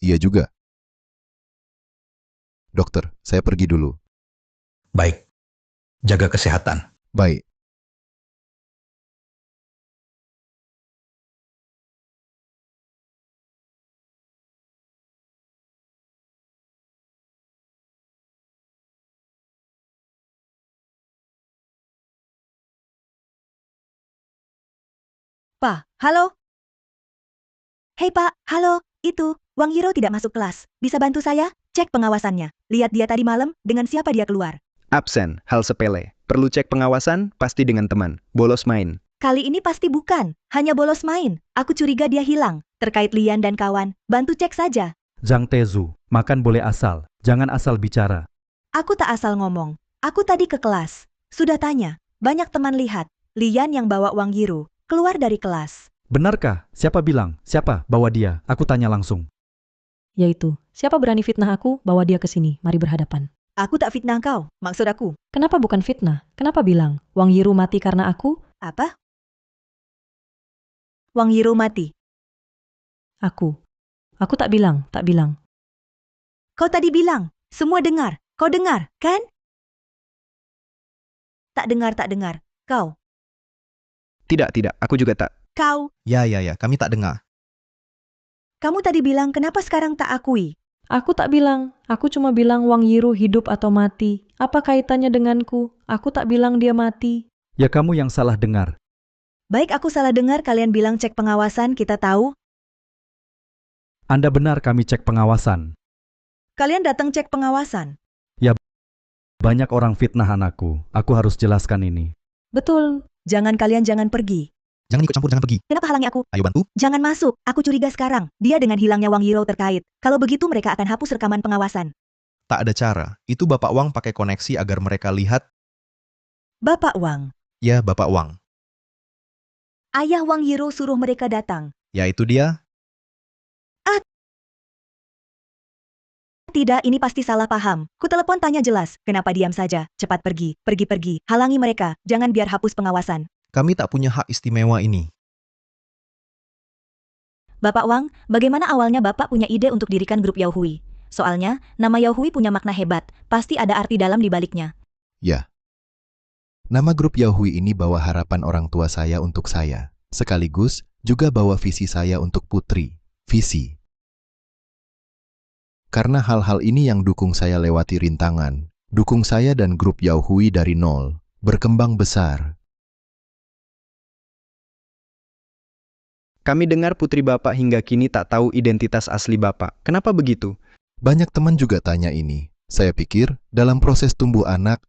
Iya juga. Dokter, saya pergi dulu. Baik. Jaga kesehatan. Baik. Halo? Hei Pak, halo, itu, Wang Yiro tidak masuk kelas. Bisa bantu saya? Cek pengawasannya. Lihat dia tadi malam, dengan siapa dia keluar. Absen, hal sepele. Perlu cek pengawasan, pasti dengan teman. Bolos main. Kali ini pasti bukan, hanya bolos main. Aku curiga dia hilang. Terkait Lian dan kawan, bantu cek saja. Zhang Tezu, makan boleh asal, jangan asal bicara. Aku tak asal ngomong. Aku tadi ke kelas. Sudah tanya, banyak teman lihat. Lian yang bawa Wang Yiro keluar dari kelas. Benarkah? Siapa bilang? Siapa bawa dia? Aku tanya langsung. Yaitu, siapa berani fitnah aku bawa dia ke sini? Mari berhadapan. Aku tak fitnah kau, maksud aku. Kenapa bukan fitnah? Kenapa bilang Wang Yiro mati karena aku? Apa? Wang Yiro mati. Aku. Aku tak bilang, tak bilang. Kau tadi bilang, semua dengar. Kau dengar, kan? Tak dengar, tak dengar. Kau. Tidak, aku juga tak. Kau. Ya, kami tak dengar. Kamu tadi bilang kenapa sekarang tak akui? Aku tak bilang. Aku cuma bilang Wang Yiro hidup atau mati. Apa kaitannya denganku? Aku tak bilang dia mati. Ya kamu yang salah dengar. Baik aku salah dengar kalian bilang cek pengawasan kita tahu. Anda benar kami cek pengawasan. Kalian datang cek pengawasan. Banyak orang fitnah anakku. Aku harus jelaskan ini. Betul. Jangan pergi. Jangan ikut campur, jangan pergi. Kenapa halangi aku? Ayo bantu. Jangan masuk. Aku curiga sekarang. Dia dengan hilangnya Wang Yiro terkait. Kalau begitu mereka akan hapus rekaman pengawasan. Tak ada cara. Itu Bapak Wang pakai koneksi agar mereka lihat. Bapak Wang. Ya, Bapak Wang. Ayah Wang Yiro suruh mereka datang. Ya, itu dia. Tidak, ini pasti salah paham. Ku telepon tanya jelas. Kenapa diam saja? Cepat pergi. Pergi. Halangi mereka. Jangan biar hapus pengawasan. Kami tak punya hak istimewa ini. Bapak Wang, bagaimana awalnya Bapak punya ide untuk dirikan grup Yaohui? Soalnya, nama Yaohui punya makna hebat. Pasti ada arti dalam di baliknya. Ya. Nama grup Yaohui ini bawa harapan orang tua saya untuk saya. Sekaligus juga bawa visi saya untuk Putri. Visi. Karena hal-hal ini yang dukung saya lewati rintangan. Dukung saya dan grup Yaohui dari nol. Berkembang besar. Kami dengar putri Bapak hingga kini tak tahu identitas asli Bapak. Kenapa begitu? Banyak teman juga tanya ini. Saya pikir, dalam proses tumbuh anak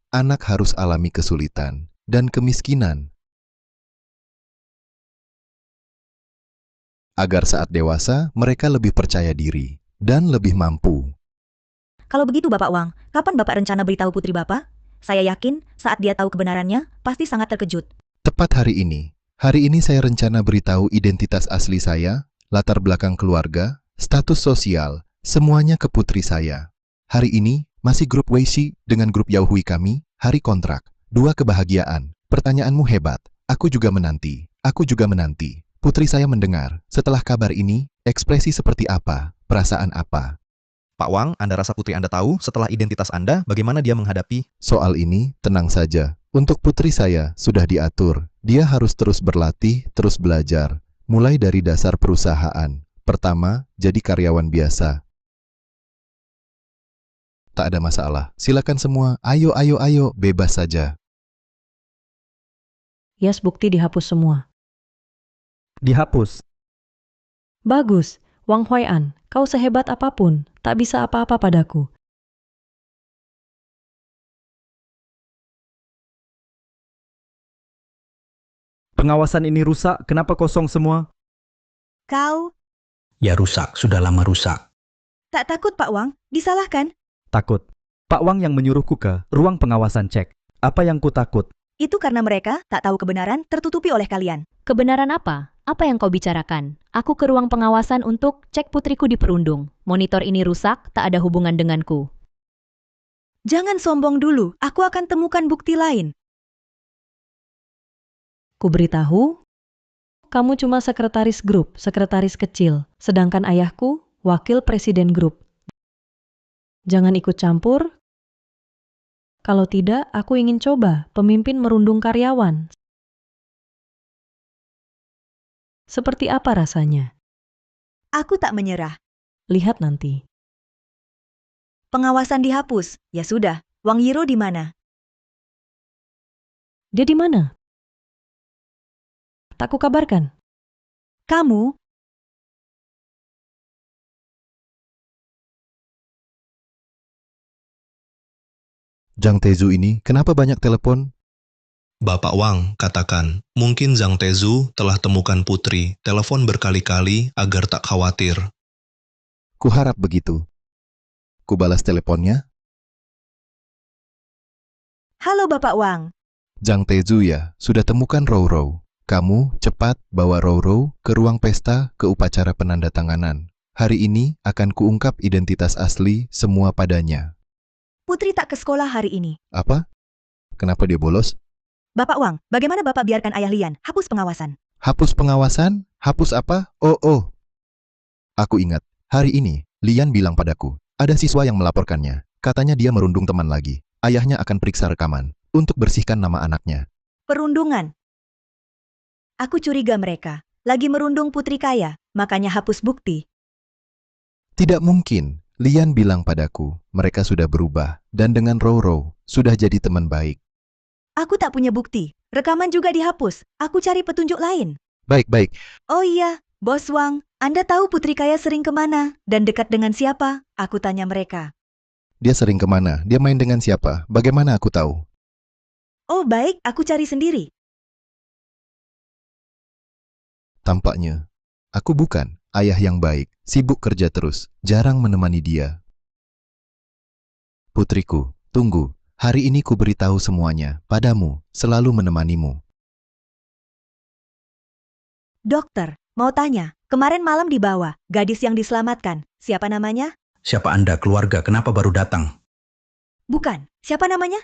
harus alami kesulitan dan kemiskinan. Agar saat dewasa, mereka lebih percaya diri dan lebih mampu. Kalau begitu Bapak Wang, kapan Bapak rencana beritahu putri Bapak? Saya yakin, saat dia tahu kebenarannya, pasti sangat terkejut. Tepat hari ini. Hari ini saya rencana beritahu identitas asli saya, latar belakang keluarga, status sosial, semuanya ke putri saya. Hari ini, masih grup Weishi dengan grup Yaohui kami, hari kontrak, 2 kebahagiaan. Pertanyaanmu hebat, aku juga menanti. Putri saya mendengar, setelah kabar ini, ekspresi seperti apa, perasaan apa. Pak Wang, Anda rasa putri Anda tahu setelah identitas Anda bagaimana dia menghadapi? Soal ini, tenang saja. Untuk putri saya, sudah diatur. Dia harus terus berlatih, terus belajar. Mulai dari dasar perusahaan. Pertama, jadi karyawan biasa. Tak ada masalah. Silakan semua, ayo, bebas saja. Yes, bukti dihapus semua. Dihapus. Bagus. Wang Huaian, kau sehebat apapun, tak bisa apa-apa padaku. Pengawasan ini rusak, kenapa kosong semua? Kau Ya rusak, sudah lama rusak. tak takut Pak Wang? Disalahkan? Takut. Pak Wang yang menyuruhku ke ruang pengawasan cek. Apa yang ku takut? Itu karena mereka tak tahu kebenaran tertutupi oleh kalian. Kebenaran apa? Apa yang kau bicarakan? Aku ke ruang pengawasan untuk cek putriku di perundung. Monitor ini rusak, tak ada hubungan denganku. Jangan sombong dulu, aku akan temukan bukti lain. Ku beritahu, kamu cuma sekretaris grup, sekretaris kecil, sedangkan ayahku wakil presiden grup. Jangan ikut campur. Kalau tidak, aku ingin coba pemimpin merundung karyawan. Seperti apa rasanya? Aku tak menyerah. Lihat nanti. Pengawasan dihapus. Ya sudah, Wang Yiro di mana? Dia di mana? Tak kukabarkan. Kamu, Jang Tezu ini kenapa banyak telepon? Bapak Wang katakan, mungkin Zhang Tezu telah temukan Putri, telepon berkali-kali agar tak khawatir. Kuharap begitu. Ku balas teleponnya. halo Bapak Wang. Jang Tezu ya, sudah temukan Rou. Kamu cepat bawa Rou ke ruang pesta ke upacara penandatanganan. Hari ini akan kuungkap identitas asli semua padanya. Putri tak ke sekolah hari ini. Apa? Kenapa dia bolos? Bapak Wang, bagaimana Bapak biarkan ayah Lian hapus pengawasan? Hapus pengawasan? Hapus apa? Oh. Aku ingat, hari ini, Lian bilang padaku, ada siswa yang melaporkannya. Katanya dia merundung teman lagi. Ayahnya akan periksa rekaman, untuk bersihkan nama anaknya. Perundungan. Aku curiga mereka lagi merundung putri kaya, makanya hapus bukti. Tidak mungkin, Lian bilang padaku, mereka sudah berubah, dan dengan Rou sudah jadi teman baik. Aku tak punya bukti. Rekaman juga dihapus. Aku cari petunjuk lain. Baik. Oh iya, Bos Wang, Anda tahu putri kaya sering kemana dan dekat dengan siapa? Aku tanya mereka. Dia sering kemana? Dia main dengan siapa? Bagaimana aku tahu? Oh baik, aku cari sendiri. Tampaknya, aku bukan ayah yang baik, sibuk kerja terus, jarang menemani dia. Putriku, tunggu, hari ini ku beritahu semuanya, padamu, selalu menemanimu. Dokter, mau tanya, kemarin malam dibawa, gadis yang diselamatkan, siapa namanya? Siapa Anda, keluarga, kenapa baru datang? Bukan, siapa namanya?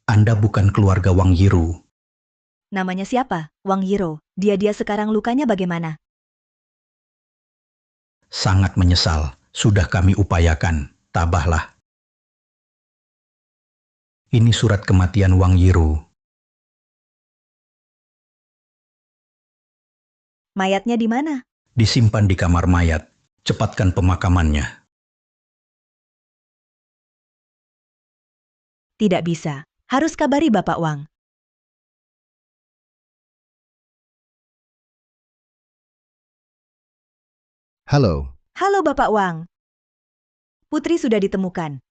Anda bukan keluarga Wang Yiru. Namanya siapa? Wang Yiro. Dia sekarang lukanya bagaimana? Sangat menyesal, sudah kami upayakan, tabahlah. Ini surat kematian Wang Yiru. Mayatnya di mana? Disimpan di kamar mayat. Cepatkan pemakamannya. Tidak bisa. Harus kabari Bapak Wang. Halo, Halo Bapak Wang. Putri sudah ditemukan.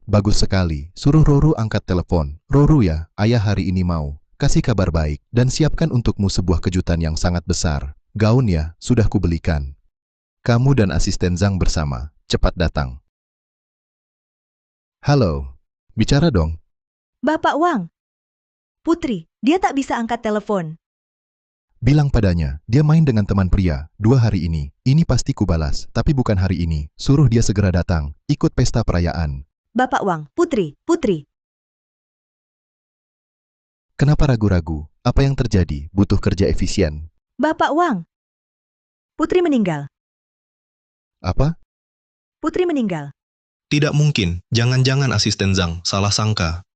bagus sekali. Suruh Rou angkat telepon. Rou ya, ayah hari ini mau. Kasih kabar baik, dan siapkan untukmu sebuah kejutan yang sangat besar. Gaun ya, sudah kubelikan. Kamu dan asisten Zhang bersama, cepat datang. Halo, bicara dong. Bapak Wang. Putri, dia tak bisa angkat telepon. Bilang padanya, dia main dengan teman pria, 2 hari ini. Ini pasti kubalas, tapi bukan hari ini. Suruh dia segera datang, ikut pesta perayaan. Bapak Wang, Putri. Kenapa ragu-ragu? Apa yang terjadi? Butuh kerja efisien. Bapak Wang. Putri meninggal. Apa? Putri meninggal. Tidak mungkin, jangan-jangan asisten Zhang salah sangka.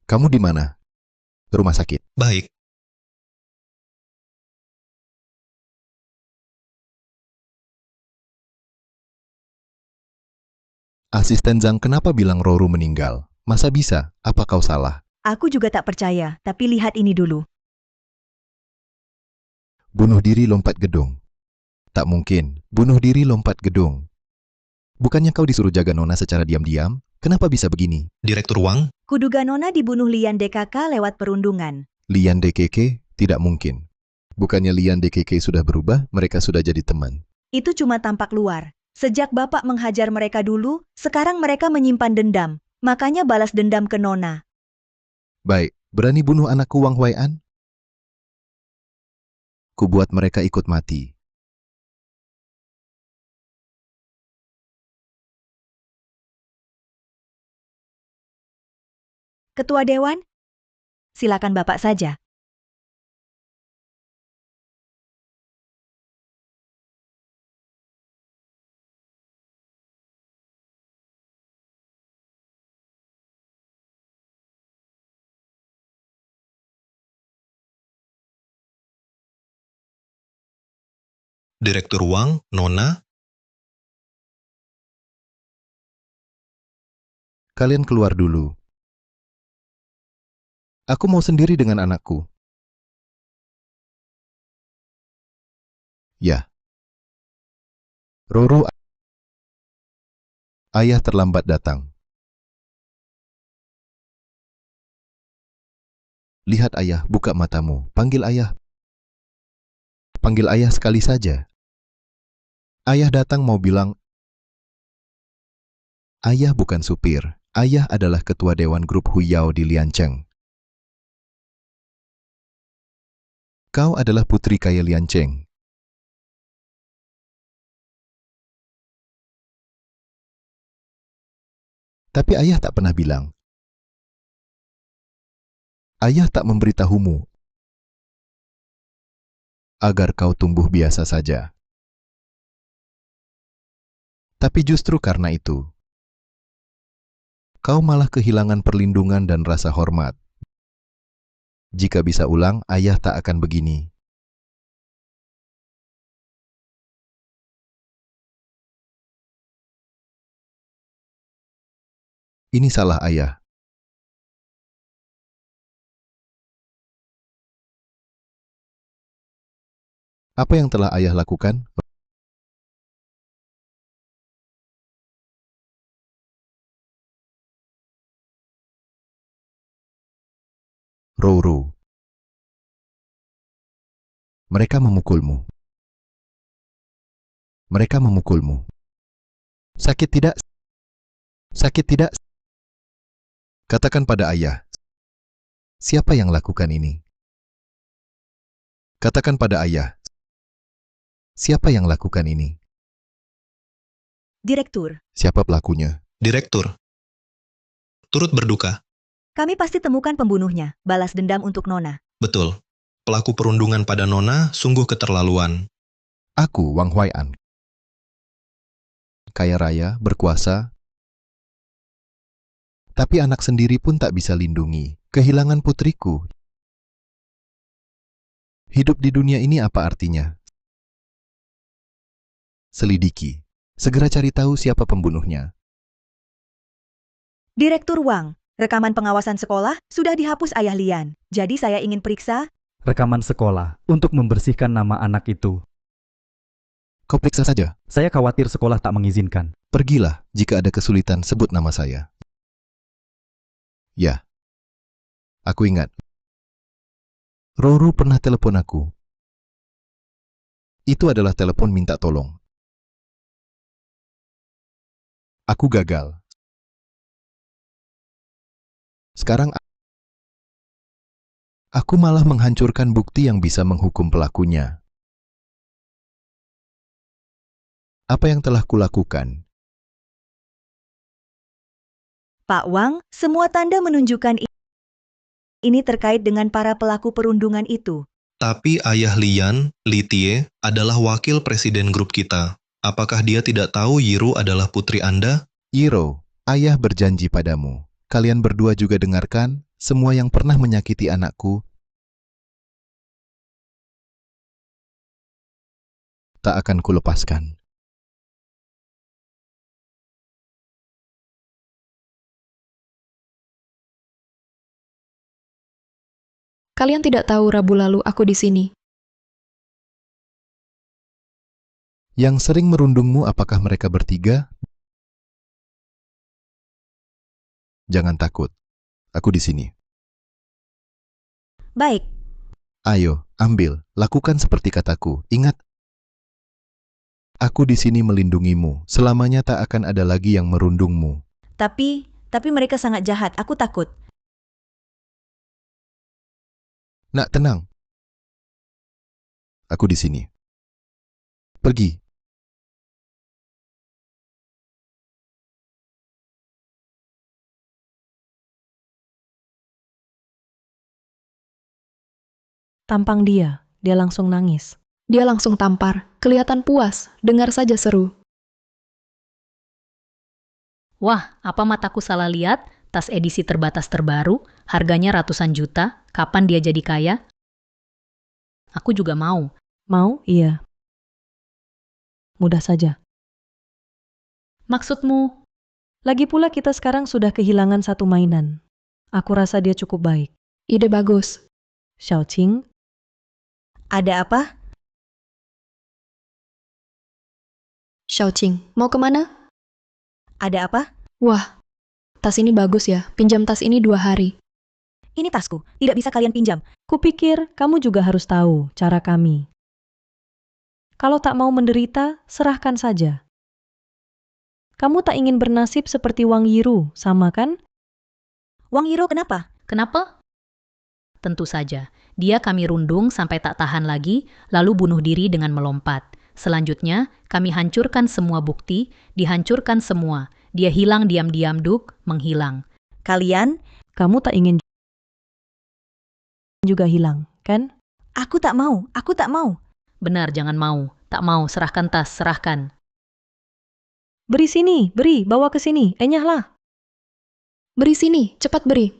Kamu di mana? Rumah sakit. Baik, Asisten Zhang kenapa bilang Rou meninggal? Masa bisa? Apa kau salah? Aku juga tak percaya, tapi lihat ini dulu. Bunuh diri lompat gedung. Tak mungkin, bunuh diri lompat gedung. Bukannya kau disuruh jaga Nona secara diam-diam? Kenapa bisa begini? Direktur Wang, Kuduga Nona dibunuh Lian DKK lewat perundungan. Lian DKK? Tidak mungkin. Bukannya Lian DKK sudah berubah, mereka sudah jadi teman. Itu cuma tampak luar. Sejak Bapak menghajar mereka dulu, sekarang mereka menyimpan dendam. Makanya balas dendam ke Nona. Baik, berani bunuh anakku Wang Huai'an? Ku buat mereka ikut mati. Ketua Dewan? Silakan Bapak saja. Direktur Wang, Nona, Kalian keluar dulu. Aku mau sendiri dengan anakku. Ya. Roro, ayah terlambat datang. Lihat ayah, buka matamu. Panggil ayah. Panggil ayah sekali saja. Ayah datang mau bilang, ayah bukan supir. Ayah adalah ketua dewan grup Huyao di Liancheng. Kau adalah putri kaya Liancheng. Tapi ayah tak pernah bilang. Ayah tak memberitahumu agar kau tumbuh biasa saja. Tapi justru karena itu, kau malah kehilangan perlindungan dan rasa hormat. Jika bisa ulang, ayah tak akan begini. Ini salah ayah. Apa yang telah ayah lakukan? Roro. Mereka memukulmu. Mereka memukulmu. Sakit tidak? Sakit tidak? Katakan pada ayah. Siapa yang lakukan ini? Katakan pada ayah. Siapa yang lakukan ini? Direktur, Siapa pelakunya? Direktur, turut berduka. kami pasti temukan pembunuhnya. Balas dendam untuk Nona. Betul. Pelaku perundungan pada Nona sungguh keterlaluan. Aku, Wang Huai'an. Kaya raya, berkuasa. Tapi anak sendiri pun tak bisa lindungi. Kehilangan putriku. Hidup di dunia ini apa artinya? Selidiki. Segera cari tahu siapa pembunuhnya. Direktur Wang, rekaman pengawasan sekolah sudah dihapus ayah Lian. Jadi saya ingin periksa. Rekaman sekolah untuk membersihkan nama anak itu. Kau periksa saja. Saya khawatir sekolah tak mengizinkan. Pergilah, jika ada kesulitan sebut nama saya. Ya. Aku ingat. Roro pernah telepon aku. Itu adalah telepon minta tolong. Aku gagal. Sekarang aku malah menghancurkan bukti yang bisa menghukum pelakunya. Apa yang telah kulakukan? Pak Wang, semua tanda menunjukkan ini terkait dengan para pelaku perundungan itu. Tapi ayah Lian, Li Tie, adalah wakil presiden grup kita. Apakah dia tidak tahu Yiru adalah putri Anda? Yiro, ayah berjanji padamu. Kalian berdua juga dengarkan, semua yang pernah menyakiti anakku tak akan kulepaskan. Kalian tidak tahu Rabu lalu aku di sini. Yang sering merundungmu apakah mereka bertiga? Jangan takut. Aku di sini. Baik, Ayo, ambil, lakukan seperti kataku. Ingat, aku di sini melindungimu. Selamanya tak akan ada lagi yang merundungmu. tapi mereka sangat jahat. Aku takut. Nak, tenang. Aku di sini. Pergi. Tampang dia langsung nangis. Dia langsung tampar, kelihatan puas, dengar saja seru. Wah, apa mataku salah lihat? Tas edisi terbatas terbaru, harganya ratusan juta. Kapan dia jadi kaya? Aku juga mau. Mau? Iya. Mudah saja. Maksudmu? Lagi pula kita sekarang sudah kehilangan satu mainan. Aku rasa dia cukup baik. Ide bagus. Xiaoqing, Ada apa? Xiaoqing, mau kemana? Ada apa? Wah, tas ini bagus ya. Pinjam tas ini 2 hari. Ini tasku, tidak bisa kalian pinjam. Kupikir kamu juga harus tahu cara kami. Kalau tak mau menderita, serahkan saja. Kamu tak ingin bernasib seperti Wang Yiru, sama kan? Wang Yiro kenapa? Kenapa? Tentu saja, dia kami rundung sampai tak tahan lagi, lalu bunuh diri dengan melompat. Selanjutnya, kami hancurkan semua bukti, dihancurkan semua. Dia hilang diam-diam, Duk, menghilang. Kalian? Kamu tak ingin juga hilang, kan? Aku tak mau, aku tak mau. Benar, jangan mau. Tak mau, serahkan tas, serahkan. Beri sini, beri, bawa ke sini, enyahlah. Beri sini, cepat beri.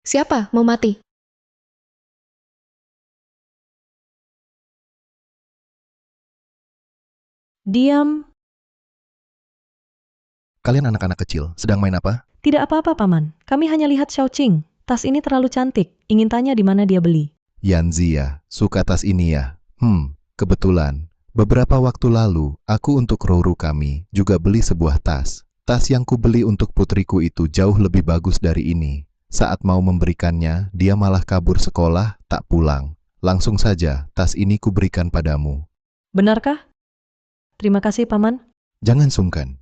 Siapa mau mati? Diam. Kalian anak-anak kecil, sedang main apa? Tidak apa-apa, Paman. Kami hanya lihat Xiaoqing. Tas ini terlalu cantik. Ingin tanya di mana dia beli. Yanzi ya, suka tas ini ya. Kebetulan. Beberapa waktu lalu, aku untuk Rouru kami juga beli sebuah tas. Tas yang kubeli untuk putriku itu jauh lebih bagus dari ini. Saat mau memberikannya, dia malah kabur sekolah, tak pulang. Langsung saja, tas ini kuberikan padamu. Benarkah? Terima kasih, Paman. Jangan sungkan.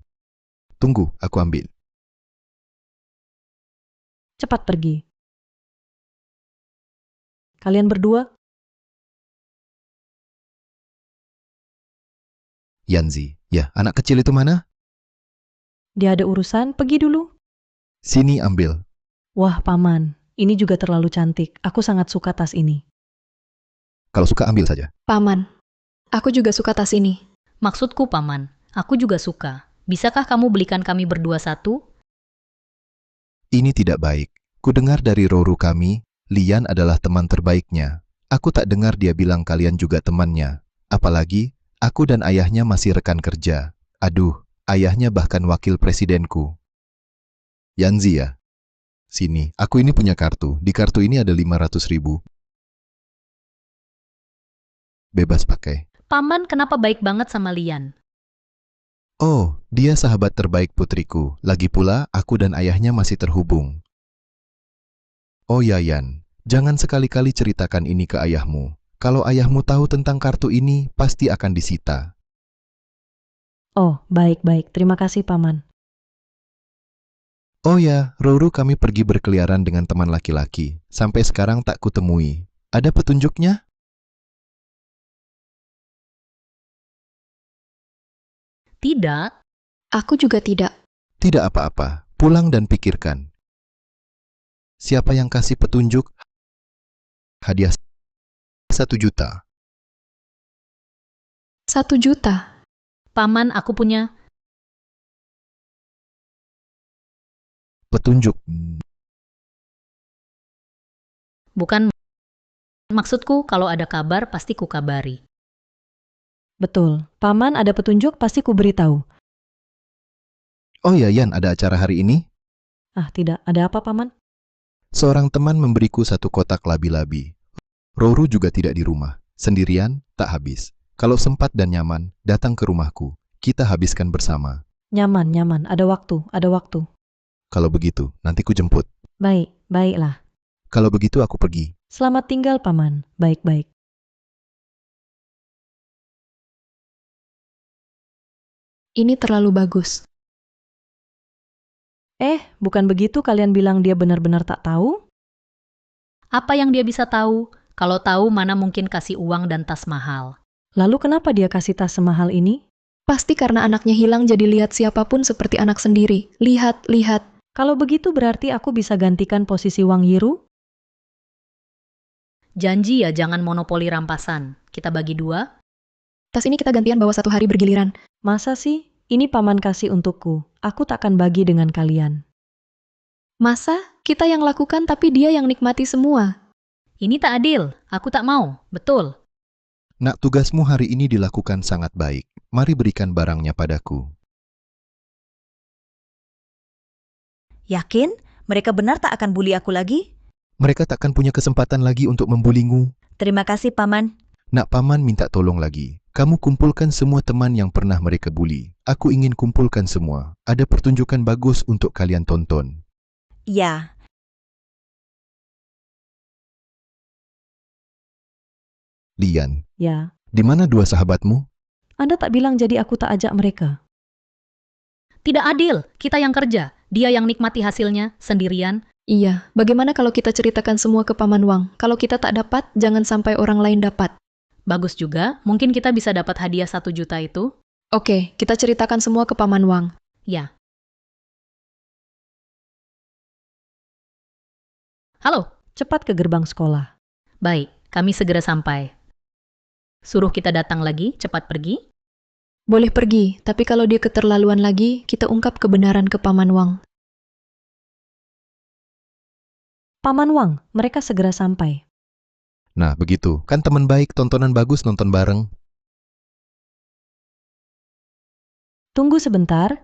Tunggu, aku ambil. Cepat pergi. Kalian berdua? Yanzi, ya, anak kecil itu mana? Dia ada urusan, pergi dulu. Sini ambil. Wah, Paman. Ini juga terlalu cantik. Aku sangat suka tas ini. Kalau suka ambil saja. Paman, aku juga suka tas ini. Maksudku, Paman, aku juga suka. Bisakah kamu belikan kami berdua satu? Ini tidak baik. Kudengar dari Rouru kami, Lian adalah teman terbaiknya. Aku tak dengar dia bilang kalian juga temannya. Apalagi, aku dan ayahnya masih rekan kerja. Aduh, ayahnya bahkan wakil presidenku. Yanzi ya? Sini, aku ini punya kartu. Di kartu ini ada 500.000. Bebas pakai. Paman kenapa baik banget sama Lian? Oh, dia sahabat terbaik putriku. Lagi pula, aku dan ayahnya masih terhubung. Oh ya, Yan. Jangan sekali-kali ceritakan ini ke ayahmu. Kalau ayahmu tahu tentang kartu ini, pasti akan disita. Oh, baik-baik. Terima kasih, Paman. Oh ya, Rouru kami pergi berkeliaran dengan teman laki-laki. Sampai sekarang tak kutemui. Ada petunjuknya? Tidak. Aku juga tidak. Tidak apa-apa. Pulang dan pikirkan. Siapa yang kasih petunjuk? Hadiah 1 juta. 1 juta. Paman, aku punya. Petunjuk. Bukan. Maksudku, kalau ada kabar, pasti ku kabari. Betul. Paman ada petunjuk, pasti ku beritahu. Oh ya, Yan, ada acara hari ini? Ah, tidak. Ada apa, Paman? Seorang teman memberiku 1 kotak labi-labi. Rouru juga tidak di rumah. Sendirian, tak habis. Kalau sempat dan nyaman, datang ke rumahku. Kita habiskan bersama. Nyaman, nyaman. Ada waktu, ada waktu. Kalau begitu, nanti ku jemput. Baik, baiklah. Kalau begitu aku pergi. Selamat tinggal, Paman. Baik-baik. Ini terlalu bagus. Bukan begitu kalian bilang dia benar-benar tak tahu? Apa yang dia bisa tahu? Kalau tahu, mana mungkin kasih uang dan tas mahal. Lalu kenapa dia kasih tas semahal ini? Pasti karena anaknya hilang jadi lihat siapapun seperti anak sendiri. Lihat, lihat. Kalau begitu berarti aku bisa gantikan posisi Wang Yiru? Janji ya jangan monopoli rampasan. Kita bagi 2. Tas ini kita gantian bawa 1 hari bergiliran. Masa sih? Ini Paman kasih untukku. Aku takkan bagi dengan kalian. Masa? Kita yang lakukan tapi dia yang nikmati semua. Ini tak adil. Aku tak mau. Betul. Nak, tugasmu hari ini dilakukan sangat baik. Mari berikan barangnya padaku. Yakin? Mereka benar tak akan bully aku lagi? Mereka takkan punya kesempatan lagi untuk membulimu. Terima kasih, Paman. Nak Paman minta tolong lagi. Kamu kumpulkan semua teman yang pernah mereka bully. Aku ingin kumpulkan semua. Ada pertunjukan bagus untuk kalian tonton. Ya, Lian, Ya, di mana dua sahabatmu? Anda tak bilang jadi aku tak ajak mereka. Tidak adil, kita yang kerja, dia yang nikmati hasilnya sendirian. Iya, bagaimana kalau kita ceritakan semua ke Paman Wang? Kalau kita tak dapat, jangan sampai orang lain dapat. Bagus juga, mungkin kita bisa dapat hadiah 1 juta itu. Oke, kita ceritakan semua ke Paman Wang. Ya. Halo, Cepat ke gerbang sekolah. baik, kami segera sampai. Suruh kita datang lagi, cepat pergi. Boleh pergi, tapi kalau dia keterlaluan lagi, kita ungkap kebenaran ke Paman Wang. Paman Wang, mereka segera sampai. Nah, begitu. Kan teman baik, tontonan bagus, nonton bareng. Tunggu sebentar.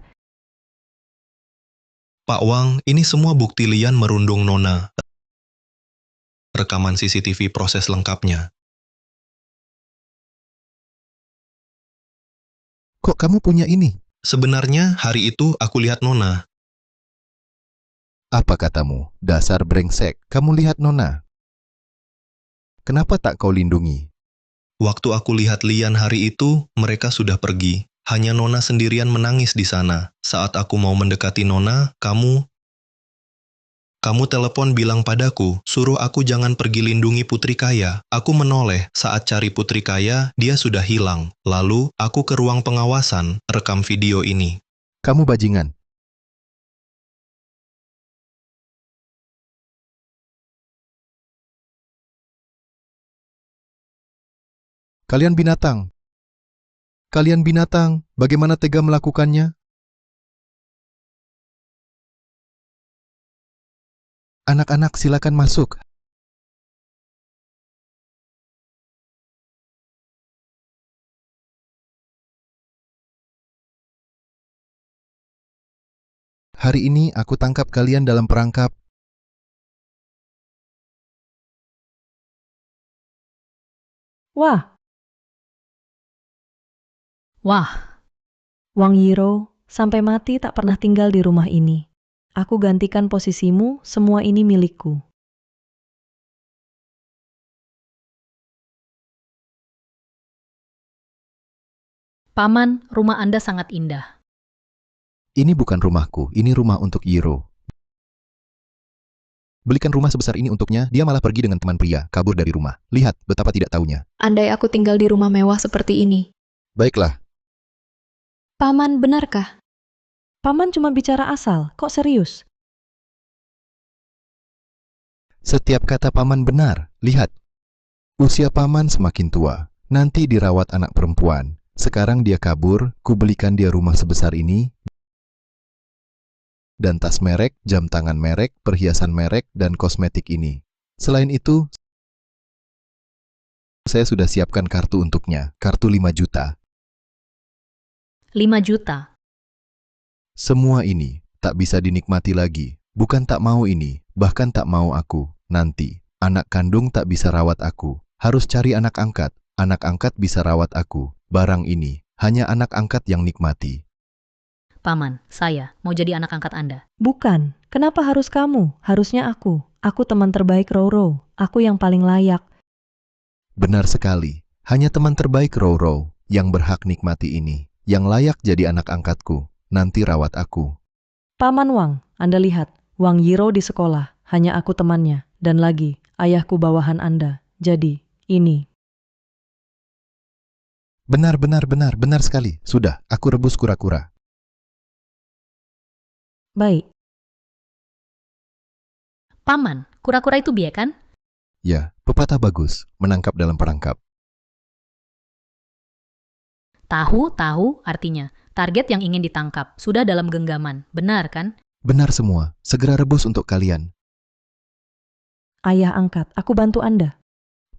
Pak Wang, ini semua bukti Lian merundung Nona. Rekaman CCTV proses lengkapnya. Kok kamu punya ini? Sebenarnya hari itu aku lihat Nona. Apa katamu? Dasar brengsek. Kamu lihat Nona. Kenapa tak kau lindungi? Waktu aku lihat Lian hari itu, mereka sudah pergi. Hanya Nona sendirian menangis di sana. Saat aku mau mendekati Nona, kamu telepon bilang padaku, suruh aku jangan pergi lindungi putri kaya. Aku menoleh, saat cari putri kaya, dia sudah hilang. Lalu, aku ke ruang pengawasan, rekam video ini. Kamu bajingan. Kalian binatang. Kalian binatang. Bagaimana tega melakukannya? Anak-anak silakan masuk. Hari ini aku tangkap kalian dalam perangkap. Wah, Wah, Wang Yiro, sampai mati tak pernah tinggal di rumah ini. Aku gantikan posisimu, semua ini milikku. Paman, rumah Anda sangat indah. Ini bukan rumahku, ini rumah untuk Yiro. Belikan rumah sebesar ini untuknya, dia malah pergi dengan teman pria, kabur dari rumah. Lihat, betapa tidak taunya. Andai aku tinggal di rumah mewah seperti ini. Baiklah, Paman, benarkah? Paman cuma bicara asal, kok serius? setiap kata paman benar. Lihat, usia paman semakin tua. Nanti dirawat anak perempuan. Sekarang dia kabur, ku belikan dia rumah sebesar ini, dan tas merek, jam tangan merek, perhiasan merek, dan kosmetik ini. Selain itu, saya sudah siapkan kartu untuknya, kartu 5 juta. 5 juta. Semua ini tak bisa dinikmati lagi. Bukan tak mau ini, bahkan tak mau aku. Nanti, anak kandung tak bisa rawat aku. Harus cari anak angkat. Anak angkat bisa rawat aku. Barang ini, hanya anak angkat yang nikmati. Paman, saya mau jadi anak angkat Anda. Bukan, kenapa harus kamu? Harusnya aku. Aku teman terbaik Roro. Aku yang paling layak. Benar sekali. Hanya teman terbaik Roro yang berhak nikmati ini. Yang layak jadi anak angkatku. Nanti rawat aku. Paman Wang, Anda lihat. Wang Yiro di sekolah. Hanya aku temannya. Dan lagi, ayahku bawahan Anda. Jadi, ini. Benar sekali. Sudah, aku rebus kura-kura. Baik, Paman, kura-kura itu biak kan? Ya, pepatah bagus. Menangkap dalam perangkap. Tahu artinya target yang ingin ditangkap sudah dalam genggaman. Benar kan? Benar semua. Segera rebus untuk kalian. ayah angkat. Aku bantu Anda.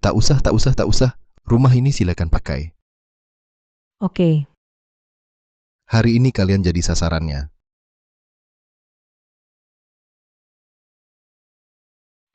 Tak usah. Rumah ini silakan pakai. Oke. Hari ini kalian jadi sasarannya.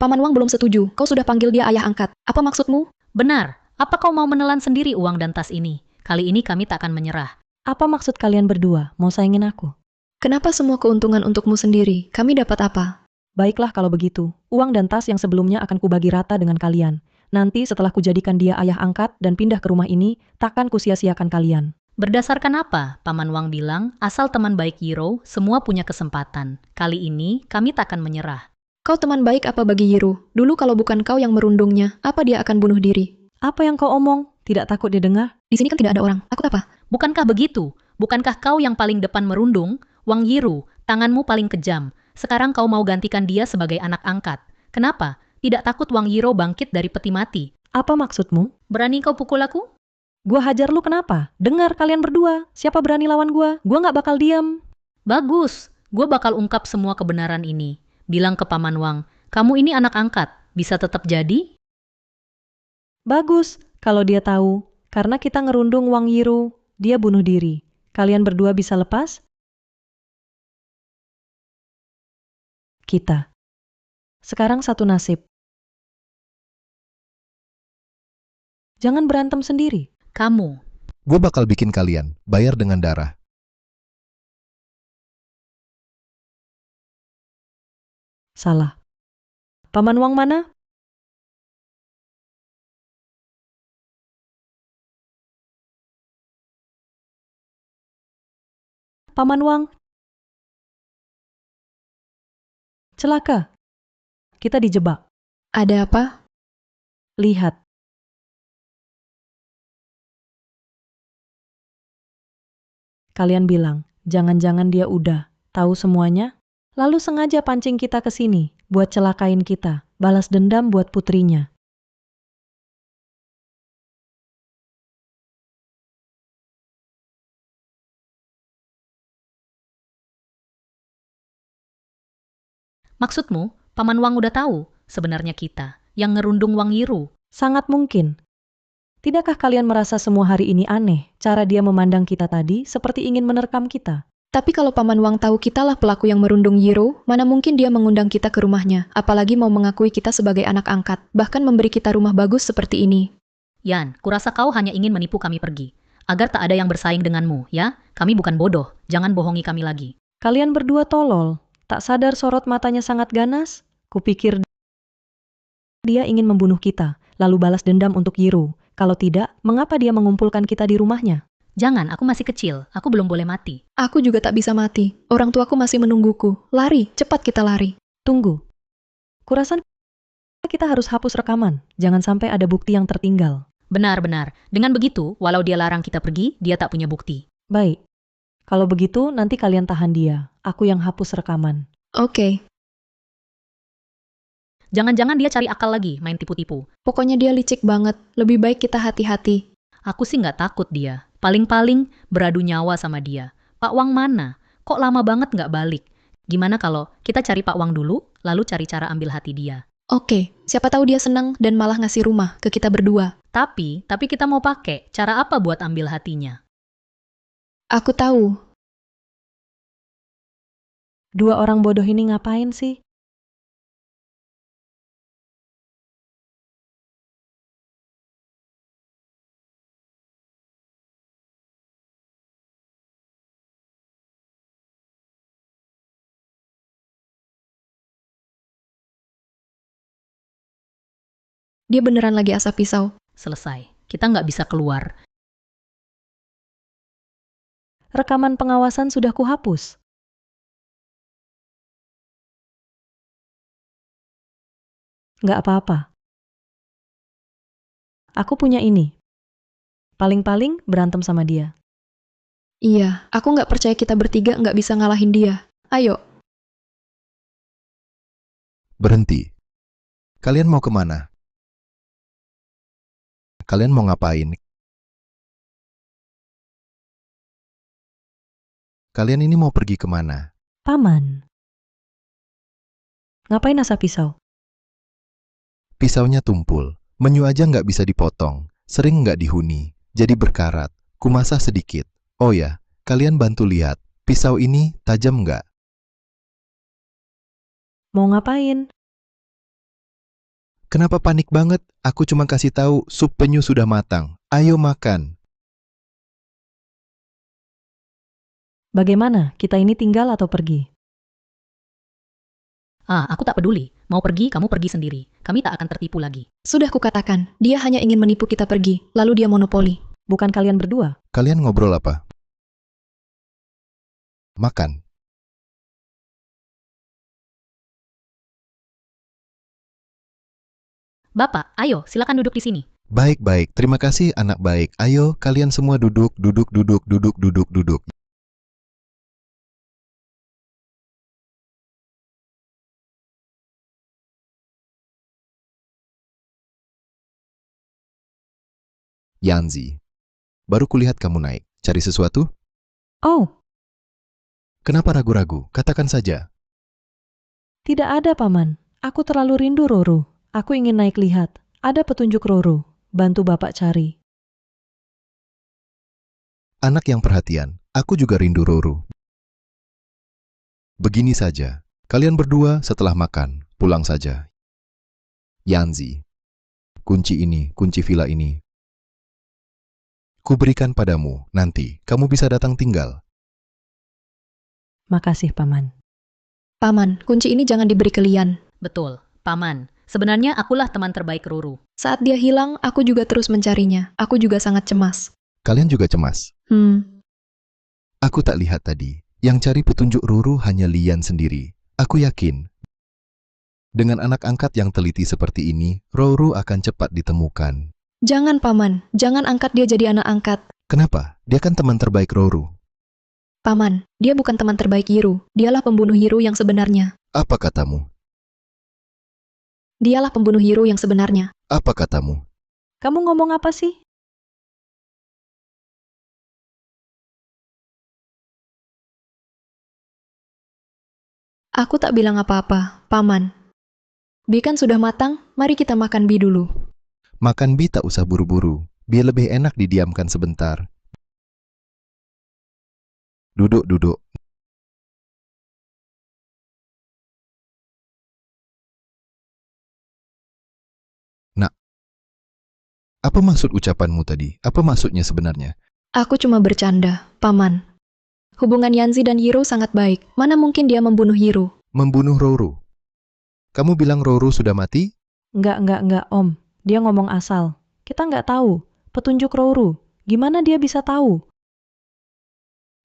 Paman Wang belum setuju, kau sudah panggil dia ayah angkat. Apa maksudmu? Benar, apa kau mau menelan sendiri uang dan tas ini? Kali ini kami tak akan menyerah. Apa maksud kalian berdua? Mau saingin aku? Kenapa semua keuntungan untukmu sendiri? Kami dapat apa? Baiklah kalau begitu. Uang dan tas yang sebelumnya akan kubagi rata dengan kalian. Nanti setelah kujadikan dia ayah angkat dan pindah ke rumah ini, takkan kusia-siakan kalian. Berdasarkan apa? Paman Wang bilang, asal teman baik Yiro, semua punya kesempatan. Kali ini, kami tak akan menyerah. Kau teman baik apa bagi Yiro? Dulu kalau bukan kau yang merundungnya, apa dia akan bunuh diri? Apa yang kau omong? Tidak takut didengar? Di sini kan tidak ada orang. Takut apa? Bukankah begitu? Bukankah kau yang paling depan merundung? Wang Yiru, tanganmu paling kejam. Sekarang kau mau gantikan dia sebagai anak angkat. Kenapa? Tidak takut Wang Yiro bangkit dari peti mati? Apa maksudmu? Berani kau pukul aku? Gua hajar lu kenapa? Dengar kalian berdua. Siapa berani lawan gua? Gua nggak bakal diam. Bagus, gue bakal ungkap semua kebenaran ini. Bilang ke Paman Wang, kamu ini anak angkat, bisa tetap jadi? Bagus, kalau dia tahu. Karena kita ngerundung Wang Yiru, dia bunuh diri. Kalian berdua bisa lepas? Kita. Sekarang satu nasib. Jangan berantem sendiri. Kamu. Gue bakal bikin kalian bayar dengan darah. Salah. Paman Wang mana? Paman Wang. Celaka. Kita dijebak. Ada apa? Lihat. Kalian bilang, jangan-jangan dia udah tahu semuanya? Lalu sengaja pancing kita ke sini, buat celakain kita, balas dendam buat putrinya. Maksudmu, Paman Wang udah tahu sebenarnya kita yang ngerundung Wang Yiru. Sangat mungkin. Tidakkah kalian merasa semua hari ini aneh? Cara dia memandang kita tadi seperti ingin menerkam kita. Tapi kalau Paman Wang tahu kitalah pelaku yang merundung Yiro, mana mungkin dia mengundang kita ke rumahnya, apalagi mau mengakui kita sebagai anak angkat, bahkan memberi kita rumah bagus seperti ini. Yan, kurasa kau hanya ingin menipu kami pergi. Agar tak ada yang bersaing denganmu, ya? Kami bukan bodoh, jangan bohongi kami lagi. Kalian berdua tolol. Tak sadar sorot matanya sangat ganas? Kupikir dia ingin membunuh kita, lalu balas dendam untuk Yiro. Kalau tidak, mengapa dia mengumpulkan kita di rumahnya? Jangan, aku masih kecil, aku belum boleh mati. Aku juga tak bisa mati. Orang tuaku masih menungguku. Lari, cepat kita lari. Tunggu. Kurasa kita harus hapus rekaman. Jangan sampai ada bukti yang tertinggal. Benar-benar, dengan begitu, walau dia larang kita pergi, dia tak punya bukti. Baik. Kalau begitu, nanti kalian tahan dia. Aku yang hapus rekaman. Oke. Jangan-jangan dia cari akal lagi, main tipu-tipu. Pokoknya dia licik banget. Lebih baik kita hati-hati. Aku sih nggak takut dia. Paling-paling beradu nyawa sama dia. Pak Wang mana? Kok lama banget nggak balik? Gimana kalau kita cari Pak Wang dulu, lalu cari cara ambil hati dia? Oke, siapa tahu dia senang dan malah ngasih rumah ke kita berdua. Tapi kita mau pakai cara apa buat ambil hatinya? Aku tahu. Dua orang bodoh ini ngapain sih? Dia beneran lagi asap pisau. Selesai. Kita nggak bisa keluar. Rekaman pengawasan sudah kuhapus. Nggak apa-apa. Aku punya ini. Paling-paling berantem sama dia. Iya, aku nggak percaya kita bertiga nggak bisa ngalahin dia. Ayo. Berhenti. Kalian mau kemana? Kalian mau ngapain? Kalian ini mau pergi kemana? Paman. Ngapain asap pisau? Pisaunya tumpul. Menyu aja nggak bisa dipotong. Sering nggak dihuni. Jadi berkarat. Kumasah sedikit. Oh ya, kalian bantu lihat. Pisau ini tajam nggak? Mau ngapain? Kenapa panik banget? Aku cuma kasih tahu sup penyu sudah matang. Ayo makan. Bagaimana? Kita ini tinggal atau pergi? Ah, aku tak peduli. Mau pergi, kamu pergi sendiri. Kami tak akan tertipu lagi. Sudah kukatakan, dia hanya ingin menipu kita pergi, lalu dia monopoli. Bukan kalian berdua? Kalian ngobrol apa? Makan. Bapak, ayo, silakan duduk di sini. Baik-baik, terima kasih anak baik. Ayo, kalian semua duduk, duduk, duduk, duduk, duduk, duduk. Yanzi, baru kulihat kamu naik. Cari sesuatu? Oh, Kenapa ragu-ragu? Katakan saja. tidak ada paman. Aku terlalu rindu Roro. Aku ingin naik lihat. Ada petunjuk Roro. Bantu bapak cari. Anak yang perhatian, aku juga rindu Roro. Begini saja, kalian berdua setelah makan, pulang saja. Yanzi, kunci ini, kunci villa ini. Kuberikan padamu, nanti kamu bisa datang tinggal. Makasih paman. Paman, kunci ini jangan diberi ke Lian. Betul, Paman. Sebenarnya akulah teman terbaik Roro. Saat dia hilang, aku juga terus mencarinya. Aku juga sangat cemas. Kalian juga cemas. Aku tak lihat tadi. Yang cari petunjuk Roro hanya Lian sendiri. Aku yakin. Dengan anak angkat yang teliti seperti ini, Roro akan cepat ditemukan. Jangan, Paman. Jangan angkat dia jadi anak angkat. Kenapa? Dia kan teman terbaik Roro. Paman, dia bukan teman terbaik Yiru. Dialah pembunuh Yiru yang sebenarnya. Apa katamu? Dialah pembunuh Yiru yang sebenarnya. Apa katamu? Kamu ngomong apa sih? Aku tak bilang apa-apa, Paman. Bi kan sudah matang, mari kita makan bi dulu. Makan bi tak usah buru-buru. Biar lebih enak didiamkan sebentar. Duduk, duduk. Nak, apa maksud ucapanmu tadi? Apa maksudnya sebenarnya? Aku cuma bercanda, Paman. Hubungan Yanzi dan Yiru sangat baik. Mana mungkin dia membunuh Yiru? Membunuh Roro. Kamu bilang Roro sudah mati? Enggak, Om. Dia ngomong asal. Kita nggak tahu. Petunjuk Roro. Gimana dia bisa tahu?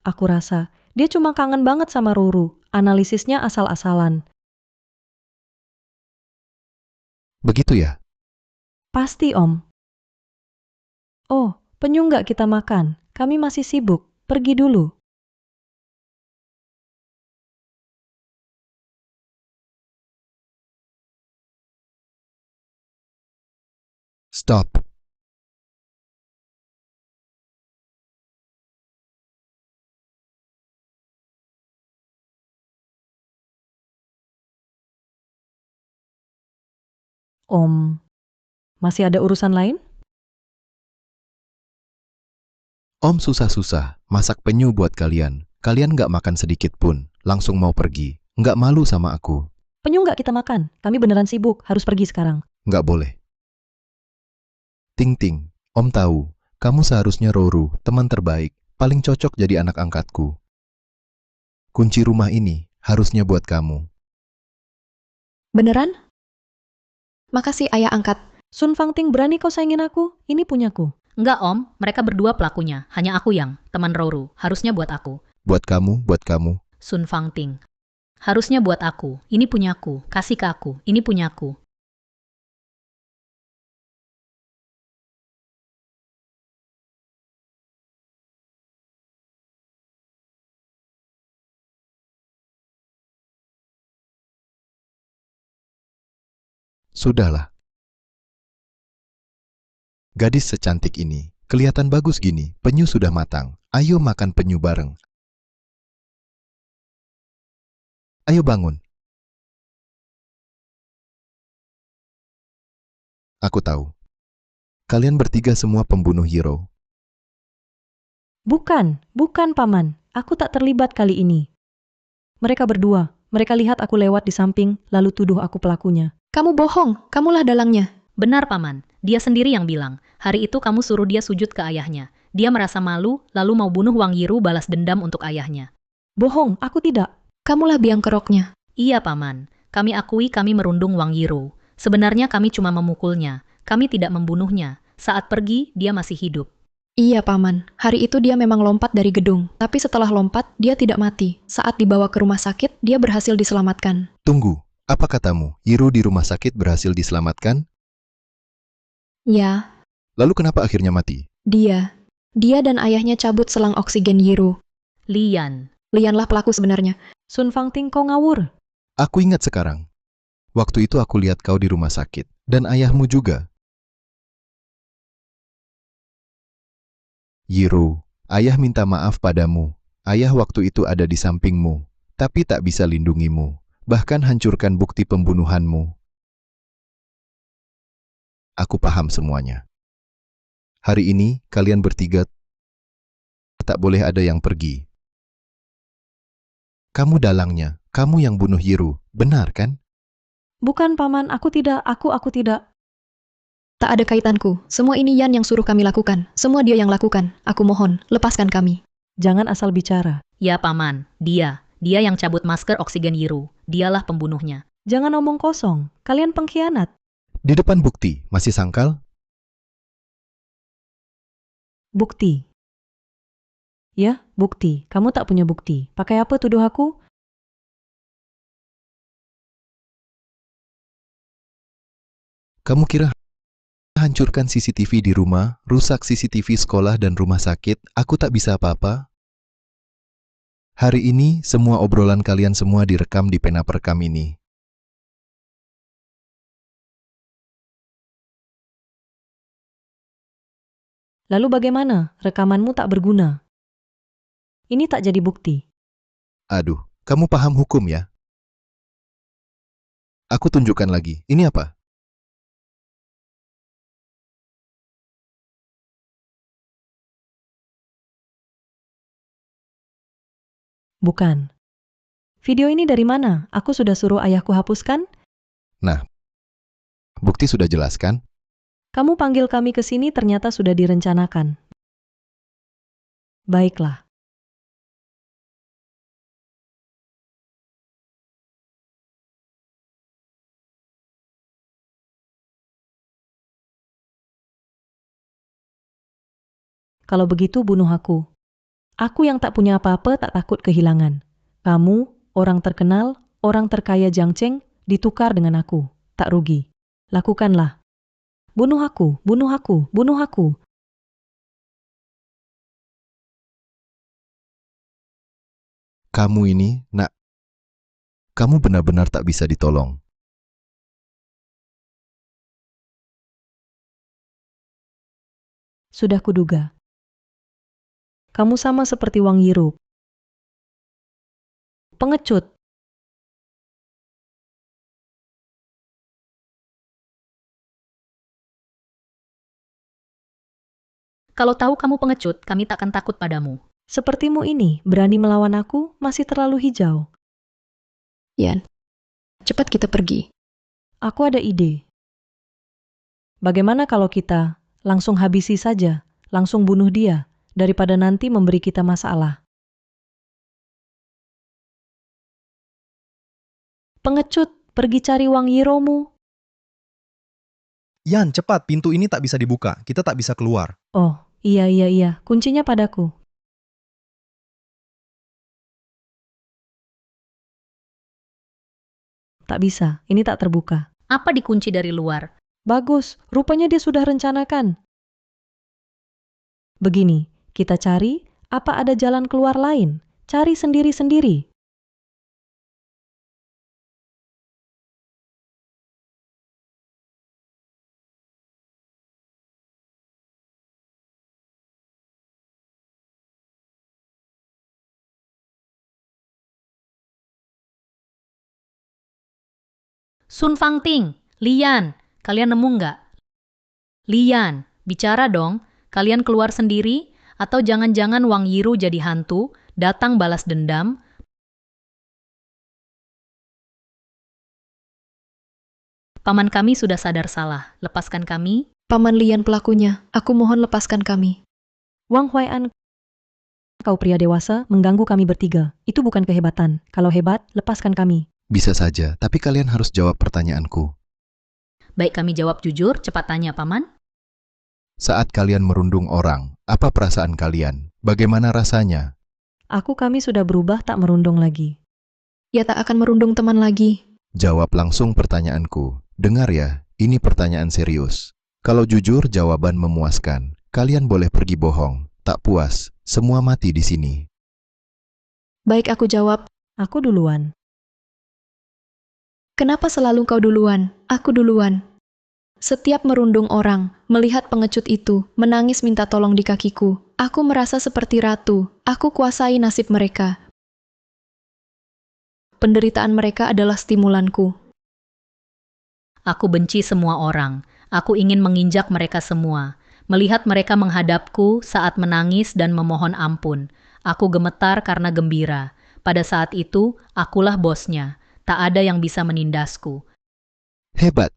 Aku rasa dia cuma kangen banget sama Roro. Analisisnya asal-asalan. Begitu ya? Pasti, Om. Oh, penyu nggak kita makan. Kami masih sibuk. Pergi dulu. Stop. Om, masih ada urusan lain? Om susah-susah masak penyu buat kalian. Kalian nggak makan sedikit pun. Langsung mau pergi. Nggak malu sama aku. Penyu nggak kita makan. Kami beneran sibuk. Harus pergi sekarang. Nggak boleh. Ting-ting, Om tahu. Kamu seharusnya Roro, teman terbaik. Paling cocok jadi anak angkatku. Kunci rumah ini harusnya buat kamu. Beneran? Makasih, ayah angkat. Sun Fangting, berani kau saingin aku? Ini punyaku. Enggak, Om. Mereka berdua pelakunya. Hanya aku yang, teman Roro. Harusnya buat aku. Buat kamu, buat kamu. Sun Fangting. Harusnya buat aku. Ini punyaku. Kasih ke aku. Ini punyaku. Sudahlah. Gadis secantik ini, kelihatan bagus gini, penyu sudah matang. Ayo makan penyu bareng. Ayo bangun. Aku tahu. Kalian bertiga semua pembunuh hero. Bukan paman. Aku tak terlibat kali ini. Mereka berdua. Mereka lihat aku lewat di samping, lalu tuduh aku pelakunya. Kamu bohong, kamulah dalangnya. Benar, Paman. Dia sendiri yang bilang. Hari itu kamu suruh dia sujud ke ayahnya. Dia merasa malu, lalu mau bunuh Wang Yiru balas dendam untuk ayahnya. Bohong, aku tidak. Kamulah biang keroknya. Iya, Paman. Kami akui kami merundung Wang Yiru. Sebenarnya kami cuma memukulnya. Kami tidak membunuhnya. Saat pergi, dia masih hidup. Iya, Paman. Hari itu dia memang lompat dari gedung. Tapi setelah lompat, dia tidak mati. Saat dibawa ke rumah sakit, dia berhasil diselamatkan. Tunggu, apa katamu? Yiru di rumah sakit berhasil diselamatkan? Ya, Lalu kenapa akhirnya mati? dia. Dia dan ayahnya cabut selang oksigen Yiru. Lian. Lianlah pelaku sebenarnya. Sun Fangting, kau ngawur. Aku ingat sekarang. Waktu itu aku lihat kau di rumah sakit. Dan ayahmu juga. Yiru, ayah minta maaf padamu. Ayah waktu itu ada di sampingmu, tapi tak bisa lindungimu. Bahkan hancurkan bukti pembunuhanmu. Aku paham semuanya. Hari ini, kalian bertiga tak boleh ada yang pergi. Kamu dalangnya, kamu yang bunuh Yiru, benar kan? Bukan, Paman, aku tidak, aku tidak. Tak ada kaitanku. Semua ini Yan yang suruh kami lakukan. Semua dia yang lakukan. Aku mohon, lepaskan kami. Jangan asal bicara. Ya, Paman. Dia. Dia yang cabut masker oksigen Yiru. Dialah pembunuhnya. Jangan omong kosong. Kalian pengkhianat. Di depan bukti, masih sangkal? Bukti. Ya, bukti. Kamu tak punya bukti. Pakai apa tuduh aku? Kamu kira hancurkan CCTV di rumah, rusak CCTV sekolah dan rumah sakit, aku tak bisa apa-apa? Hari ini, semua obrolan kalian semua direkam di pena perekam ini. Lalu bagaimana? Rekamanmu tak berguna. Ini tak jadi bukti. Aduh, kamu paham hukum ya? Aku tunjukkan lagi. Ini apa? Bukan. Video ini dari mana? Aku sudah suruh ayahku hapuskan? Nah, bukti sudah jelas kan? Kamu panggil kami ke sini ternyata sudah direncanakan. Baiklah. Kalau begitu bunuh aku. Aku yang tak punya apa-apa tak takut kehilangan. Kamu, orang terkenal, orang terkaya Jiangcheng, ditukar dengan aku. Tak rugi. Lakukanlah. Bunuh aku, bunuh aku, bunuh aku. Kamu ini, nak, kamu benar-benar tak bisa ditolong. Sudah kuduga. Kamu sama seperti Wang Yiru. Pengecut. Kalau tahu kamu pengecut, kami takkan takut padamu. Sepertimu ini, berani melawan aku, masih terlalu hijau. Yan, cepat kita pergi. Aku ada ide. Bagaimana kalau kita langsung habisi saja, langsung bunuh dia, daripada nanti memberi kita masalah. Pengecut, pergi cari Wang Yiromu. Yan, cepat, pintu ini tak bisa dibuka. Kita tak bisa keluar. Oh, iya, kuncinya padaku. Tak bisa, ini tak terbuka. Apa dikunci dari luar? Bagus, rupanya dia sudah rencanakan. Begini, kita cari, apa ada jalan keluar lain? Cari sendiri-sendiri. Sun Fangting, Lian, kalian nemu nggak? Lian, bicara dong. Kalian keluar sendiri? Atau jangan-jangan Wang Yiru jadi hantu, datang balas dendam? Paman kami sudah sadar salah. Lepaskan kami. Paman Lian pelakunya. Aku mohon lepaskan kami. Wang Huai'an, kau pria dewasa mengganggu kami bertiga. Itu bukan kehebatan. Kalau hebat, lepaskan kami. Bisa saja, tapi kalian harus jawab pertanyaanku. Baik, kami jawab jujur. Cepat tanya, Paman. Saat kalian merundung orang, apa perasaan kalian? Bagaimana rasanya? Kami sudah berubah tak merundung lagi. Ya tak akan merundung teman lagi. Jawab langsung pertanyaanku. Dengar ya, ini pertanyaan serius. Kalau jujur, jawaban memuaskan. Kalian boleh pergi bohong. Tak puas, semua mati di sini. Baik, aku jawab. Aku duluan. Kenapa selalu kau duluan? Aku duluan. Setiap merundung orang, melihat pengecut itu, menangis minta tolong di kakiku. Aku merasa seperti ratu. Aku kuasai nasib mereka. Penderitaan mereka adalah stimulanku. Aku benci semua orang. Aku ingin menginjak mereka semua. Melihat mereka menghadapku saat menangis dan memohon ampun. Aku gemetar karena gembira. Pada saat itu, akulah bosnya. Tak ada yang bisa menindasku. Hebat.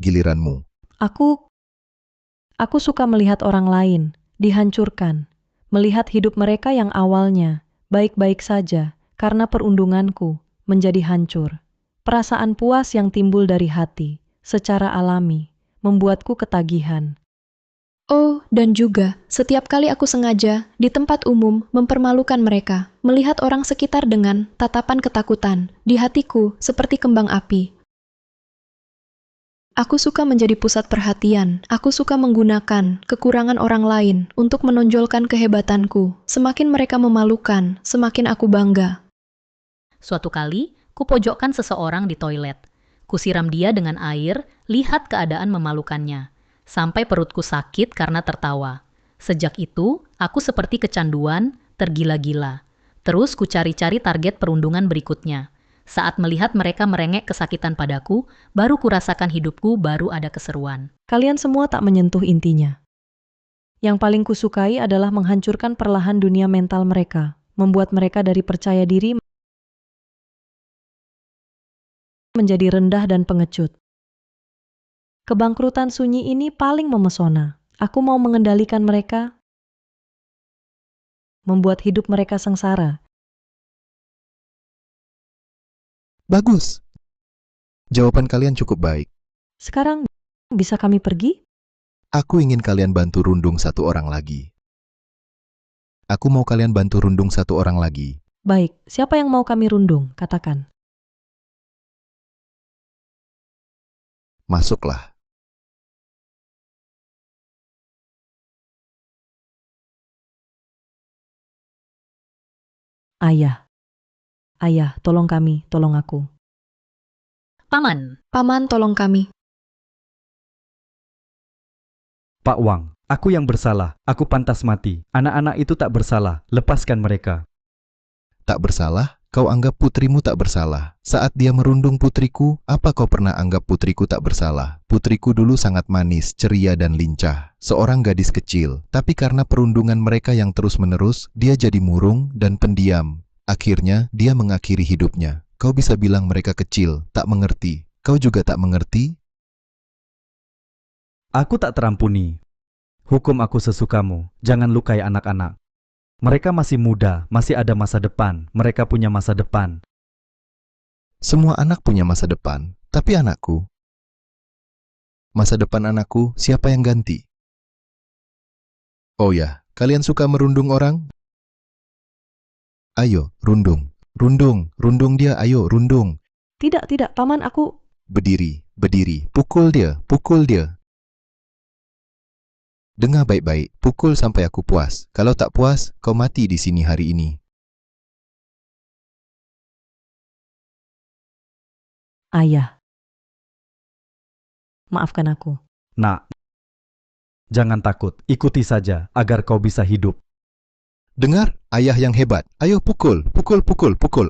Giliranmu. Aku suka melihat orang lain dihancurkan. Melihat hidup mereka yang awalnya baik-baik saja karena perundunganku menjadi hancur. Perasaan puas yang timbul dari hati secara alami membuatku ketagihan. Oh, dan juga, setiap kali aku sengaja, di tempat umum, mempermalukan mereka, melihat orang sekitar dengan tatapan ketakutan, di hatiku seperti kembang api. Aku suka menjadi pusat perhatian. Aku suka menggunakan kekurangan orang lain untuk menonjolkan kehebatanku. Semakin mereka memalukan, semakin aku bangga. Suatu kali, kupojokkan seseorang di toilet. Kusiram dia dengan air, lihat keadaan memalukannya. Sampai perutku sakit karena tertawa. Sejak itu, aku seperti kecanduan, tergila-gila. Terus kucari-cari target perundungan berikutnya. Saat melihat mereka merengek kesakitan padaku, baru kurasakan hidupku baru ada keseruan. Kalian semua tak menyentuh intinya. Yang paling kusukai adalah menghancurkan perlahan dunia mental mereka, membuat mereka dari percaya diri menjadi rendah dan pengecut. Kebangkrutan sunyi ini paling memesona. Aku mau mengendalikan mereka, membuat hidup mereka sengsara. Bagus. Jawaban kalian cukup baik. Sekarang, bisa kami pergi? Aku ingin kalian bantu rundung satu orang lagi. Aku mau kalian bantu rundung satu orang lagi. Baik, siapa yang mau kami rundung? Katakan. Masuklah. Ayah. Ayah, tolong kami, tolong aku. Paman, Paman, tolong kami. Pak Wang, aku yang bersalah. Aku pantas mati. Anak-anak itu tak bersalah. Lepaskan mereka. Tak bersalah? Kau anggap putrimu tak bersalah. Saat dia merundung putriku, apa kau pernah anggap putriku tak bersalah? Putriku dulu sangat manis, ceria dan lincah. Seorang gadis kecil. Tapi karena perundungan mereka yang terus-menerus, dia jadi murung dan pendiam. Akhirnya, dia mengakhiri hidupnya. Kau bisa bilang mereka kecil, tak mengerti. Kau juga tak mengerti? Aku tak terampuni. Hukum aku sesukamu. Jangan lukai anak-anak. Mereka masih muda, masih ada masa depan. Mereka punya masa depan. Semua anak punya masa depan, tapi anakku. Masa depan anakku, siapa yang ganti? Oh ya, kalian suka merundung orang? Ayo, rundung. Rundung, rundung dia, ayo, rundung. Tidak, Paman, aku... Berdiri, berdiri, pukul dia, pukul dia. Dengar baik-baik, pukul sampai aku puas. Kalau tak puas, kau mati di sini hari ini. Ayah. Maafkan aku. Nak, jangan takut. Ikuti saja agar kau bisa hidup. Dengar, ayah yang hebat. Ayo pukul, pukul, pukul, pukul.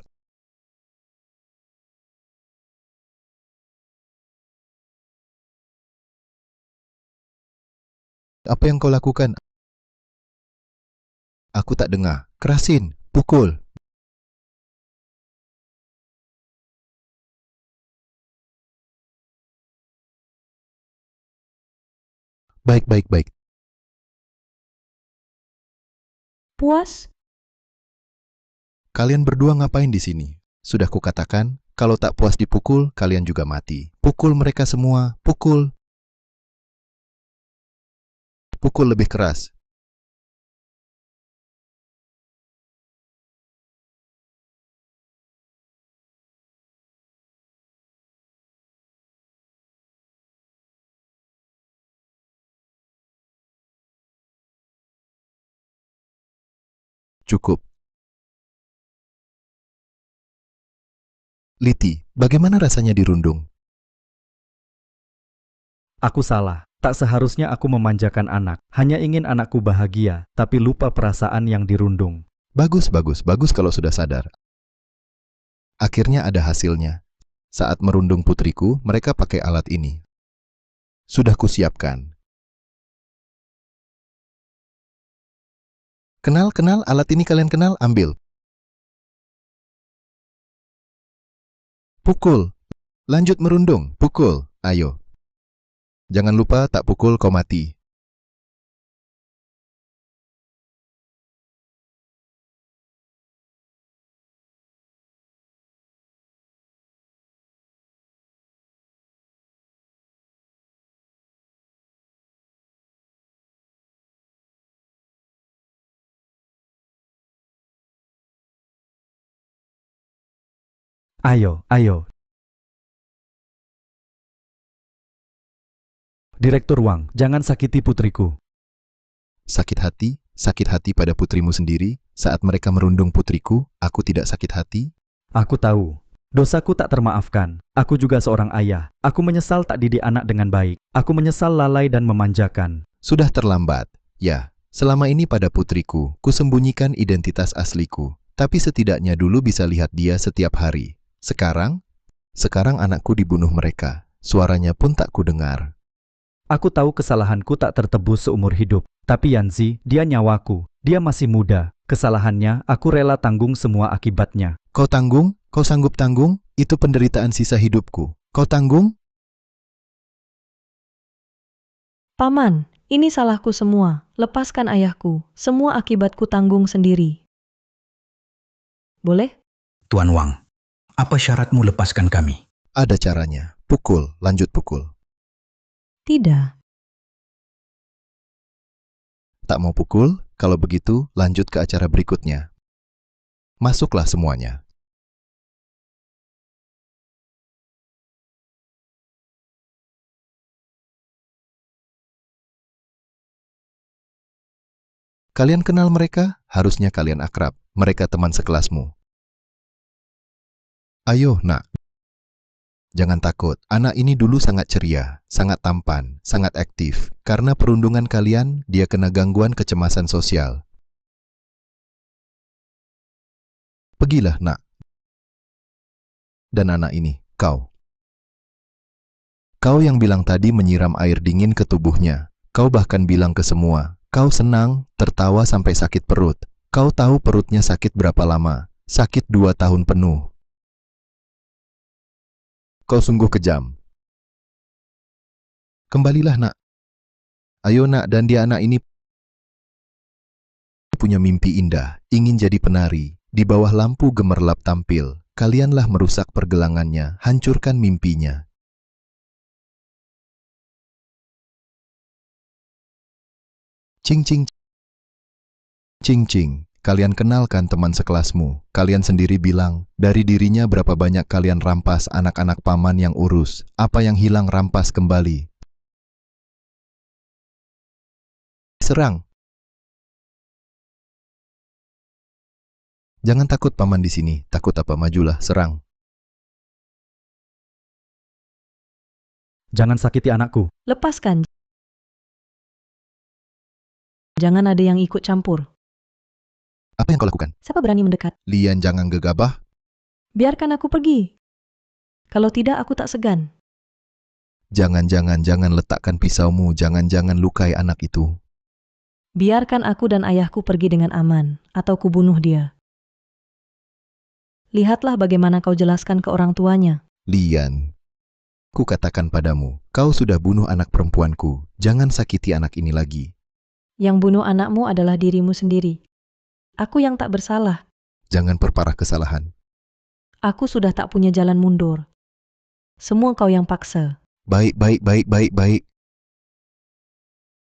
Apa yang kau lakukan? Aku tak dengar. Kerasin, pukul. Baik, baik, baik. Puas? Kalian berdua ngapain di sini? Sudah kukatakan, kalau tak puas dipukul, kalian juga mati. Pukul mereka semua, pukul. Pukul lebih keras. Cukup. Liti, bagaimana rasanya dirundung? Aku salah. Tak seharusnya aku memanjakan anak. Hanya ingin anakku bahagia, tapi lupa perasaan yang dirundung. Bagus, bagus, bagus kalau sudah sadar. Akhirnya ada hasilnya. Saat merundung putriku, mereka pakai alat ini. Sudah kusiapkan. Kenal, alat ini kalian kenal, ambil. Pukul. Lanjut merundung, pukul, ayo. Jangan lupa tak pukul kau mati. Ayo, ayo. Direktur Wang, jangan sakiti putriku. Sakit hati pada putrimu sendiri. Saat mereka merundung putriku, aku tidak sakit hati. Aku tahu. Dosaku tak termaafkan. Aku juga seorang ayah. Aku menyesal tak didik anak dengan baik. Aku menyesal lalai dan memanjakan. Sudah terlambat. Ya, selama ini pada putriku, kusembunyikan identitas asliku. Tapi setidaknya dulu bisa lihat dia setiap hari. Sekarang anakku dibunuh mereka. Suaranya pun tak kudengar. Aku tahu kesalahanku tak tertebus seumur hidup. Tapi Yanzi, dia nyawaku. Dia masih muda. Kesalahannya, aku rela tanggung semua akibatnya. Kau tanggung? Kau sanggup tanggung? Itu penderitaan sisa hidupku. Kau tanggung? Paman, ini salahku semua. Lepaskan ayahku. Semua akibatku tanggung sendiri. Boleh? Tuan Wang, apa syaratmu lepaskan kami? Ada caranya. Pukul, lanjut pukul. Tidak. Tak mau pukul? Kalau begitu, lanjut ke acara berikutnya. Masuklah semuanya. Kalian kenal mereka? Harusnya kalian akrab. Mereka teman sekelasmu. Ayo, nak. Jangan takut, anak ini dulu sangat ceria, sangat tampan, sangat aktif. Karena perundungan kalian, dia kena gangguan kecemasan sosial. Pergilah, nak. Dan anak ini, kau. Kau yang bilang tadi menyiram air dingin ke tubuhnya. Kau bahkan bilang ke semua, kau senang, tertawa sampai sakit perut. Kau tahu perutnya sakit berapa lama? Sakit 2 tahun penuh. Kau sungguh kejam. Kembalilah, nak. Ayo, nak, dan dia anak ini punya mimpi indah, ingin jadi penari. Di bawah lampu gemerlap tampil. Kalianlah merusak pergelangannya, hancurkan mimpinya. Cing, cing, cing, cing. Kalian kenalkan teman sekelasmu. Kalian sendiri bilang, dari dirinya berapa banyak kalian rampas anak-anak paman yang urus. Apa yang hilang rampas kembali. Serang. Jangan takut paman di sini. Takut apa? Majulah, serang. Jangan sakiti anakku. Lepaskan. Jangan ada yang ikut campur. Apa yang kau lakukan? Siapa berani mendekat? Lian, jangan gegabah. Biarkan aku pergi. Kalau tidak, aku tak segan. Jangan letakkan pisaumu. Jangan lukai anak itu. Biarkan aku dan ayahku pergi dengan aman, atau kubunuh dia. Lihatlah bagaimana kau jelaskan ke orang tuanya. Lian, Ku katakan padamu, kau sudah bunuh anak perempuanku, jangan sakiti anak ini lagi. Yang bunuh anakmu adalah dirimu sendiri. Aku yang tak bersalah. Jangan perparah kesalahan. Aku sudah tak punya jalan mundur. Semua kau yang paksa. Baik, baik, baik, baik, baik.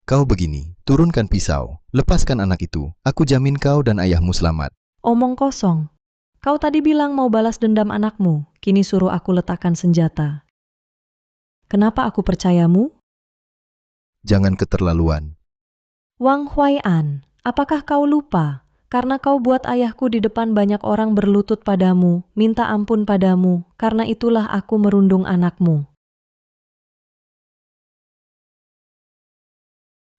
Kau begini, turunkan pisau, lepaskan anak itu, aku jamin kau dan ayahmu selamat. Omong kosong. Kau tadi bilang mau balas dendam anakmu, kini suruh aku letakkan senjata. Kenapa aku percayamu? Jangan keterlaluan. Wang Huai'an, apakah kau lupa? Karena kau buat ayahku di depan banyak orang berlutut padamu, minta ampun padamu, karena itulah aku merundung anakmu.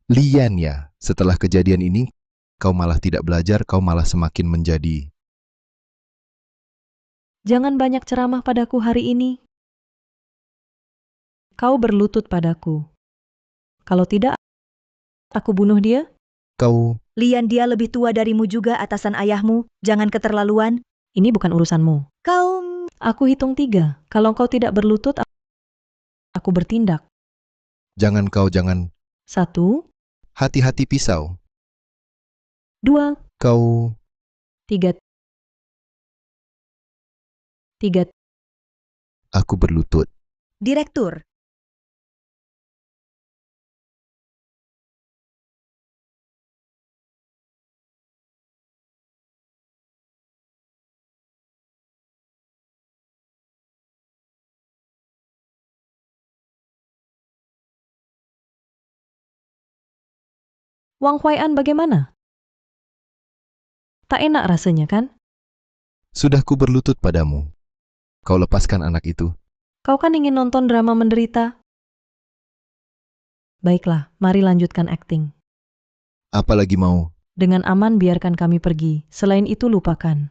Lian ya, setelah kejadian ini, kau malah tidak belajar, kau malah semakin menjadi. Jangan banyak ceramah padaku hari ini. Kau berlutut padaku. Kalau tidak, aku bunuh dia? Kau, Lian, dia lebih tua darimu juga, atasan ayahmu. Jangan keterlaluan. Ini bukan urusanmu. Kau... Aku hitung 3. Kalau kau tidak berlutut, aku bertindak. jangan kau jangan. 1, Hati-hati pisau. 2, Kau, 3. 3. aku berlutut. Direktur. Wang Huai'an bagaimana? Tak enak rasanya kan? Sudah ku berlutut padamu. Kau lepaskan anak itu. Kau kan ingin nonton drama menderita? Baiklah, mari lanjutkan akting. Apalagi mau? Dengan aman biarkan kami pergi, selain itu lupakan.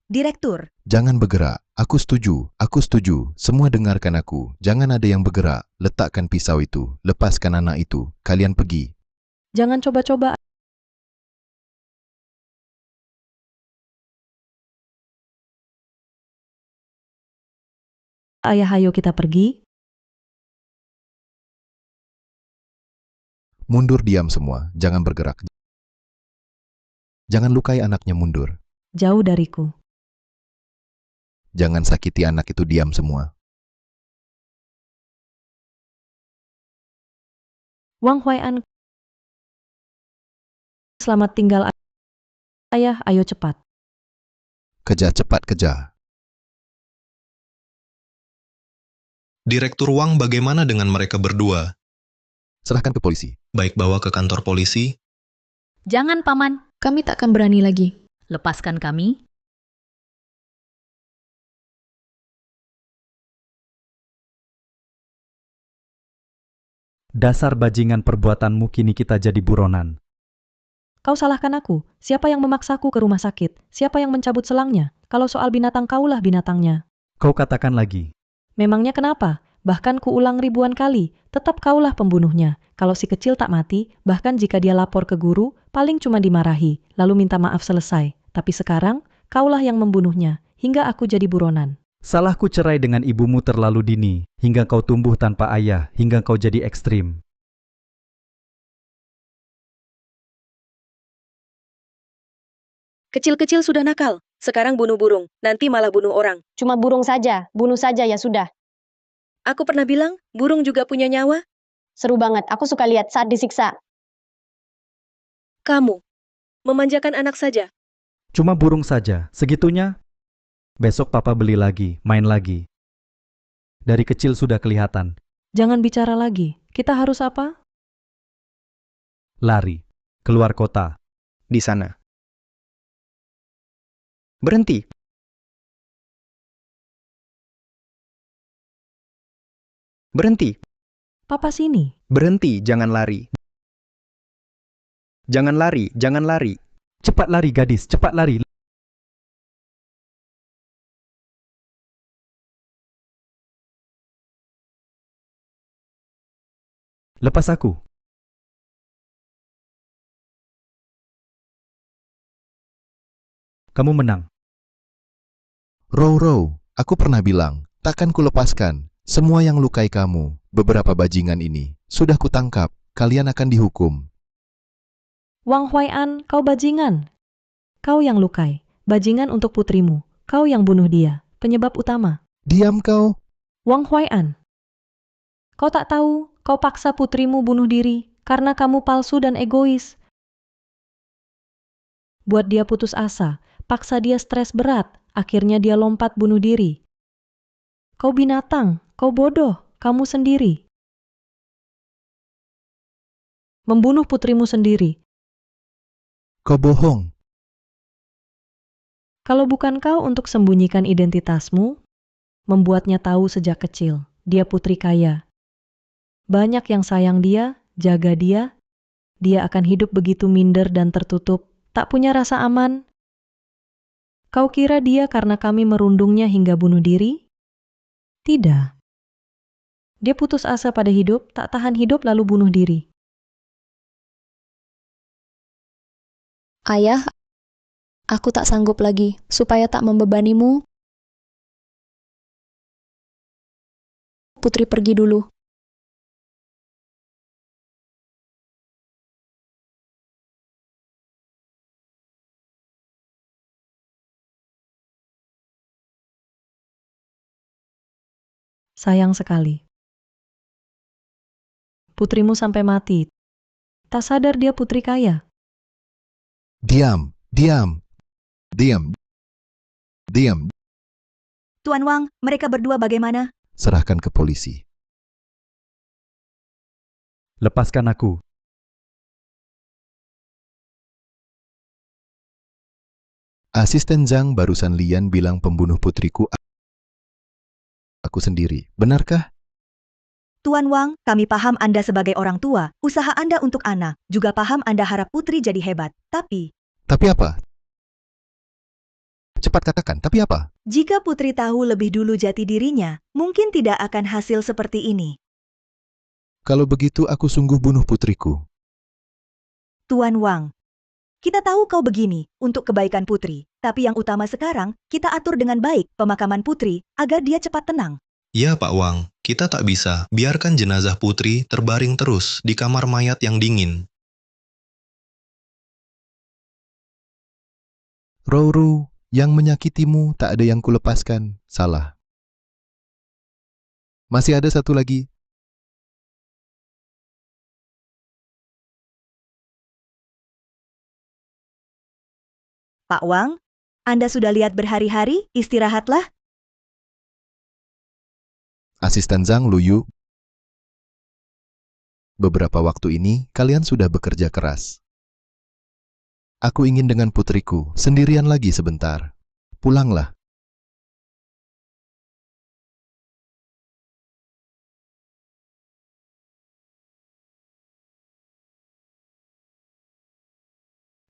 Direktur. Jangan bergerak. Aku setuju, aku setuju. Semua dengarkan aku. Jangan ada yang bergerak. Letakkan pisau itu. Lepaskan anak itu. Kalian pergi. Jangan coba-coba. Ayah, ayo kita pergi. Mundur diam semua. Jangan bergerak. Jangan lukai anaknya, mundur. Jauh dariku. Jangan sakiti anak itu, diam semua. Wang Huai'an. Selamat tinggal ayah, ayo cepat. Kejar cepat, kejar. Direktur Wang, bagaimana dengan mereka berdua? Serahkan ke polisi. Baik, bawa ke kantor polisi. Jangan, Paman. Kami tak akan berani lagi. Lepaskan kami. Dasar bajingan, perbuatanmu kini kita jadi buronan. Kau salahkan aku. Siapa yang memaksaku ke rumah sakit? Siapa yang mencabut selangnya? Kalau soal binatang, kaulah binatangnya. Kau katakan lagi. Memangnya kenapa? Bahkan kuulang ribuan kali, tetap kaulah pembunuhnya. Kalau si kecil tak mati, bahkan jika dia lapor ke guru, paling cuma dimarahi, lalu minta maaf selesai. Tapi sekarang, kaulah yang membunuhnya, hingga aku jadi buronan. Salahku cerai dengan ibumu terlalu dini, hingga kau tumbuh tanpa ayah, hingga kau jadi ekstrim. Kecil-kecil sudah nakal. Sekarang bunuh burung. Nanti malah bunuh orang. Cuma burung saja, bunuh saja ya sudah. Aku pernah bilang, burung juga punya nyawa. Seru banget, aku suka lihat saat disiksa. Kamu. Memanjakan anak saja. Cuma burung saja, segitunya? Besok papa beli lagi, main lagi. Dari kecil sudah kelihatan. Jangan bicara lagi. Kita harus apa? Lari. Keluar kota. Di sana. Berhenti. Berhenti. Papa sini. Berhenti, jangan lari. Jangan lari, jangan lari. Cepat lari gadis, cepat lari. Lepas aku. Kamu menang. Row, aku pernah bilang, takkan kulepaskan. Semua yang lukai kamu, beberapa bajingan ini, sudah kutangkap, kalian akan dihukum. Wang Huai'an, kau bajingan. Kau yang lukai. Bajingan untuk putrimu. Kau yang bunuh dia. Penyebab utama. Diam kau. Wang Huai'an. Kau tak tahu, kau paksa putrimu bunuh diri karena kamu palsu dan egois. Buat dia putus asa, paksa dia stres berat, akhirnya dia lompat bunuh diri. Kau binatang, kau bodoh, kamu sendiri. Membunuh putrimu sendiri. Kau bohong. Kalau bukan kau untuk sembunyikan identitasmu, membuatnya tahu sejak kecil, dia putri kaya. Banyak yang sayang dia, jaga dia akan hidup begitu minder dan tertutup, tak punya rasa aman. Kau kira dia karena kami merundungnya hingga bunuh diri? Tidak. Dia putus asa pada hidup, tak tahan hidup lalu bunuh diri. Ayah, aku tak sanggup lagi. Supaya tak membebanimu, Putri pergi dulu. Sayang sekali. Putrimu sampai mati. Tak sadar dia putri kaya. Diam. Tuan Wang, mereka berdua bagaimana? Serahkan ke polisi. Lepaskan aku. Asisten Zhang barusan Lian bilang pembunuh putriku aku sendiri. Benarkah? Tuan Wang, kami paham Anda sebagai orang tua, usaha Anda untuk anak, juga paham Anda harap putri jadi hebat. Tapi Tapi apa? Cepat katakan, tapi apa? jika putri tahu lebih dulu jati dirinya, mungkin tidak akan hasil seperti ini. Kalau begitu aku sungguh bunuh putriku. Tuan Wang, kita tahu kau begini untuk kebaikan putri, tapi yang utama sekarang, kita atur dengan baik pemakaman putri agar dia cepat tenang. Ya Pak Wang, kita tak bisa biarkan jenazah putri terbaring terus di kamar mayat yang dingin. Row, yang menyakitimu tak ada yang kulepaskan. Salah. Masih ada satu lagi. Pak Wang, Anda sudah lihat berhari-hari, istirahatlah. Asisten Zhang Luyu. Beberapa waktu ini, kalian sudah bekerja keras. Aku ingin dengan putriku, sendirian lagi sebentar. Pulanglah.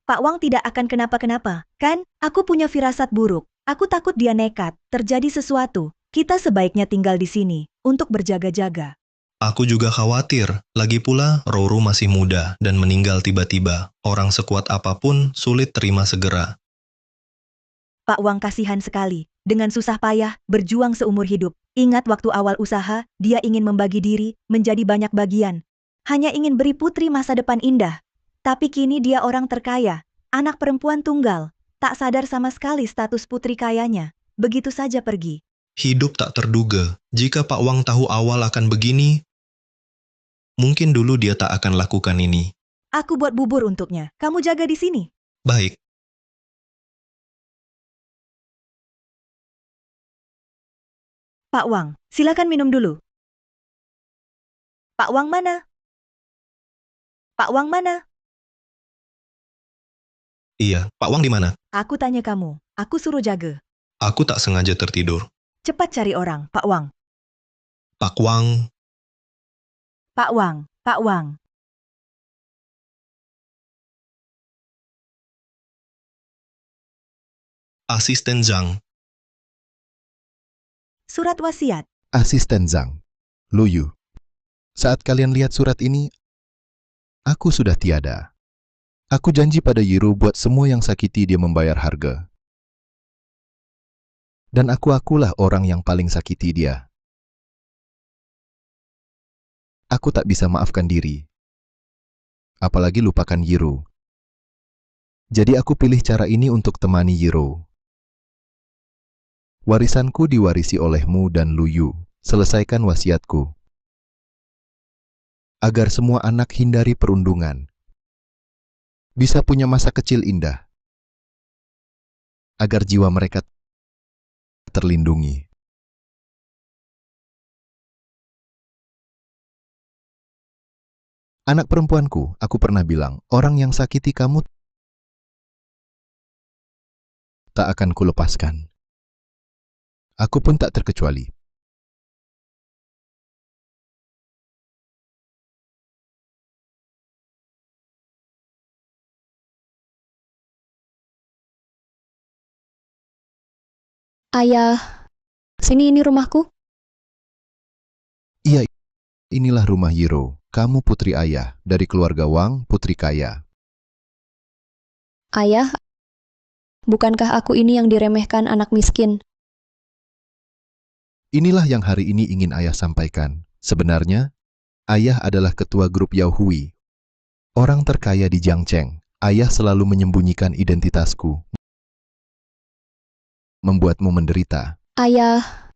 Pak Wang tidak akan kenapa-kenapa, kan? Aku punya firasat buruk. Aku takut dia nekat, terjadi sesuatu. Kita sebaiknya tinggal di sini, untuk berjaga-jaga. Aku juga khawatir, lagi pula Roro masih muda dan meninggal tiba-tiba. Orang sekuat apapun sulit terima segera. Pak Wang kasihan sekali. Dengan susah payah, berjuang seumur hidup. Ingat waktu awal usaha, dia ingin membagi diri menjadi banyak bagian. Hanya ingin beri putri masa depan indah. Tapi kini dia orang terkaya, anak perempuan tunggal. Tak sadar sama sekali status putri kayanya. Begitu saja pergi. Hidup tak terduga. Jika Pak Wang tahu awal akan begini, mungkin dulu dia tak akan lakukan ini. Aku buat bubur untuknya. Kamu jaga di sini. Baik. Pak Wang, silakan minum dulu. Pak Wang mana? Pak Wang mana? Iya, Pak Wang di mana? Aku tanya kamu. Aku suruh jaga. Aku tak sengaja tertidur. Cepat cari orang, Pak Wang. Pak Wang, Pak Wang, Pak Wang. Asisten Zhang. Surat wasiat. Asisten Zhang Luyu. Saat kalian lihat surat ini, aku sudah tiada. Aku janji pada Yiru buat semua yang sakiti dia membayar harga. Dan akulah orang yang paling sakiti dia. Aku tak bisa maafkan diri. Apalagi lupakan Yiro. Jadi aku pilih cara ini untuk temani Yiro. Warisanku diwarisi olehmu dan Luyu. Selesaikan wasiatku. Agar semua anak hindari perundungan. Bisa punya masa kecil indah. Agar jiwa mereka terlindungi. Anak perempuanku, aku pernah bilang, orang yang sakiti kamu tak akan kulepaskan. Aku pun tak terkecuali. Ayah, sini ini rumahku. Iya, inilah rumah Yiro. Kamu putri ayah, dari keluarga Wang, putri kaya. Ayah, bukankah aku ini yang diremehkan anak miskin? Inilah yang hari ini ingin ayah sampaikan. Sebenarnya, ayah adalah ketua grup Yao Hui. Orang terkaya di Jiangcheng. Ayah selalu menyembunyikan identitasku. Membuatmu menderita. Ayah,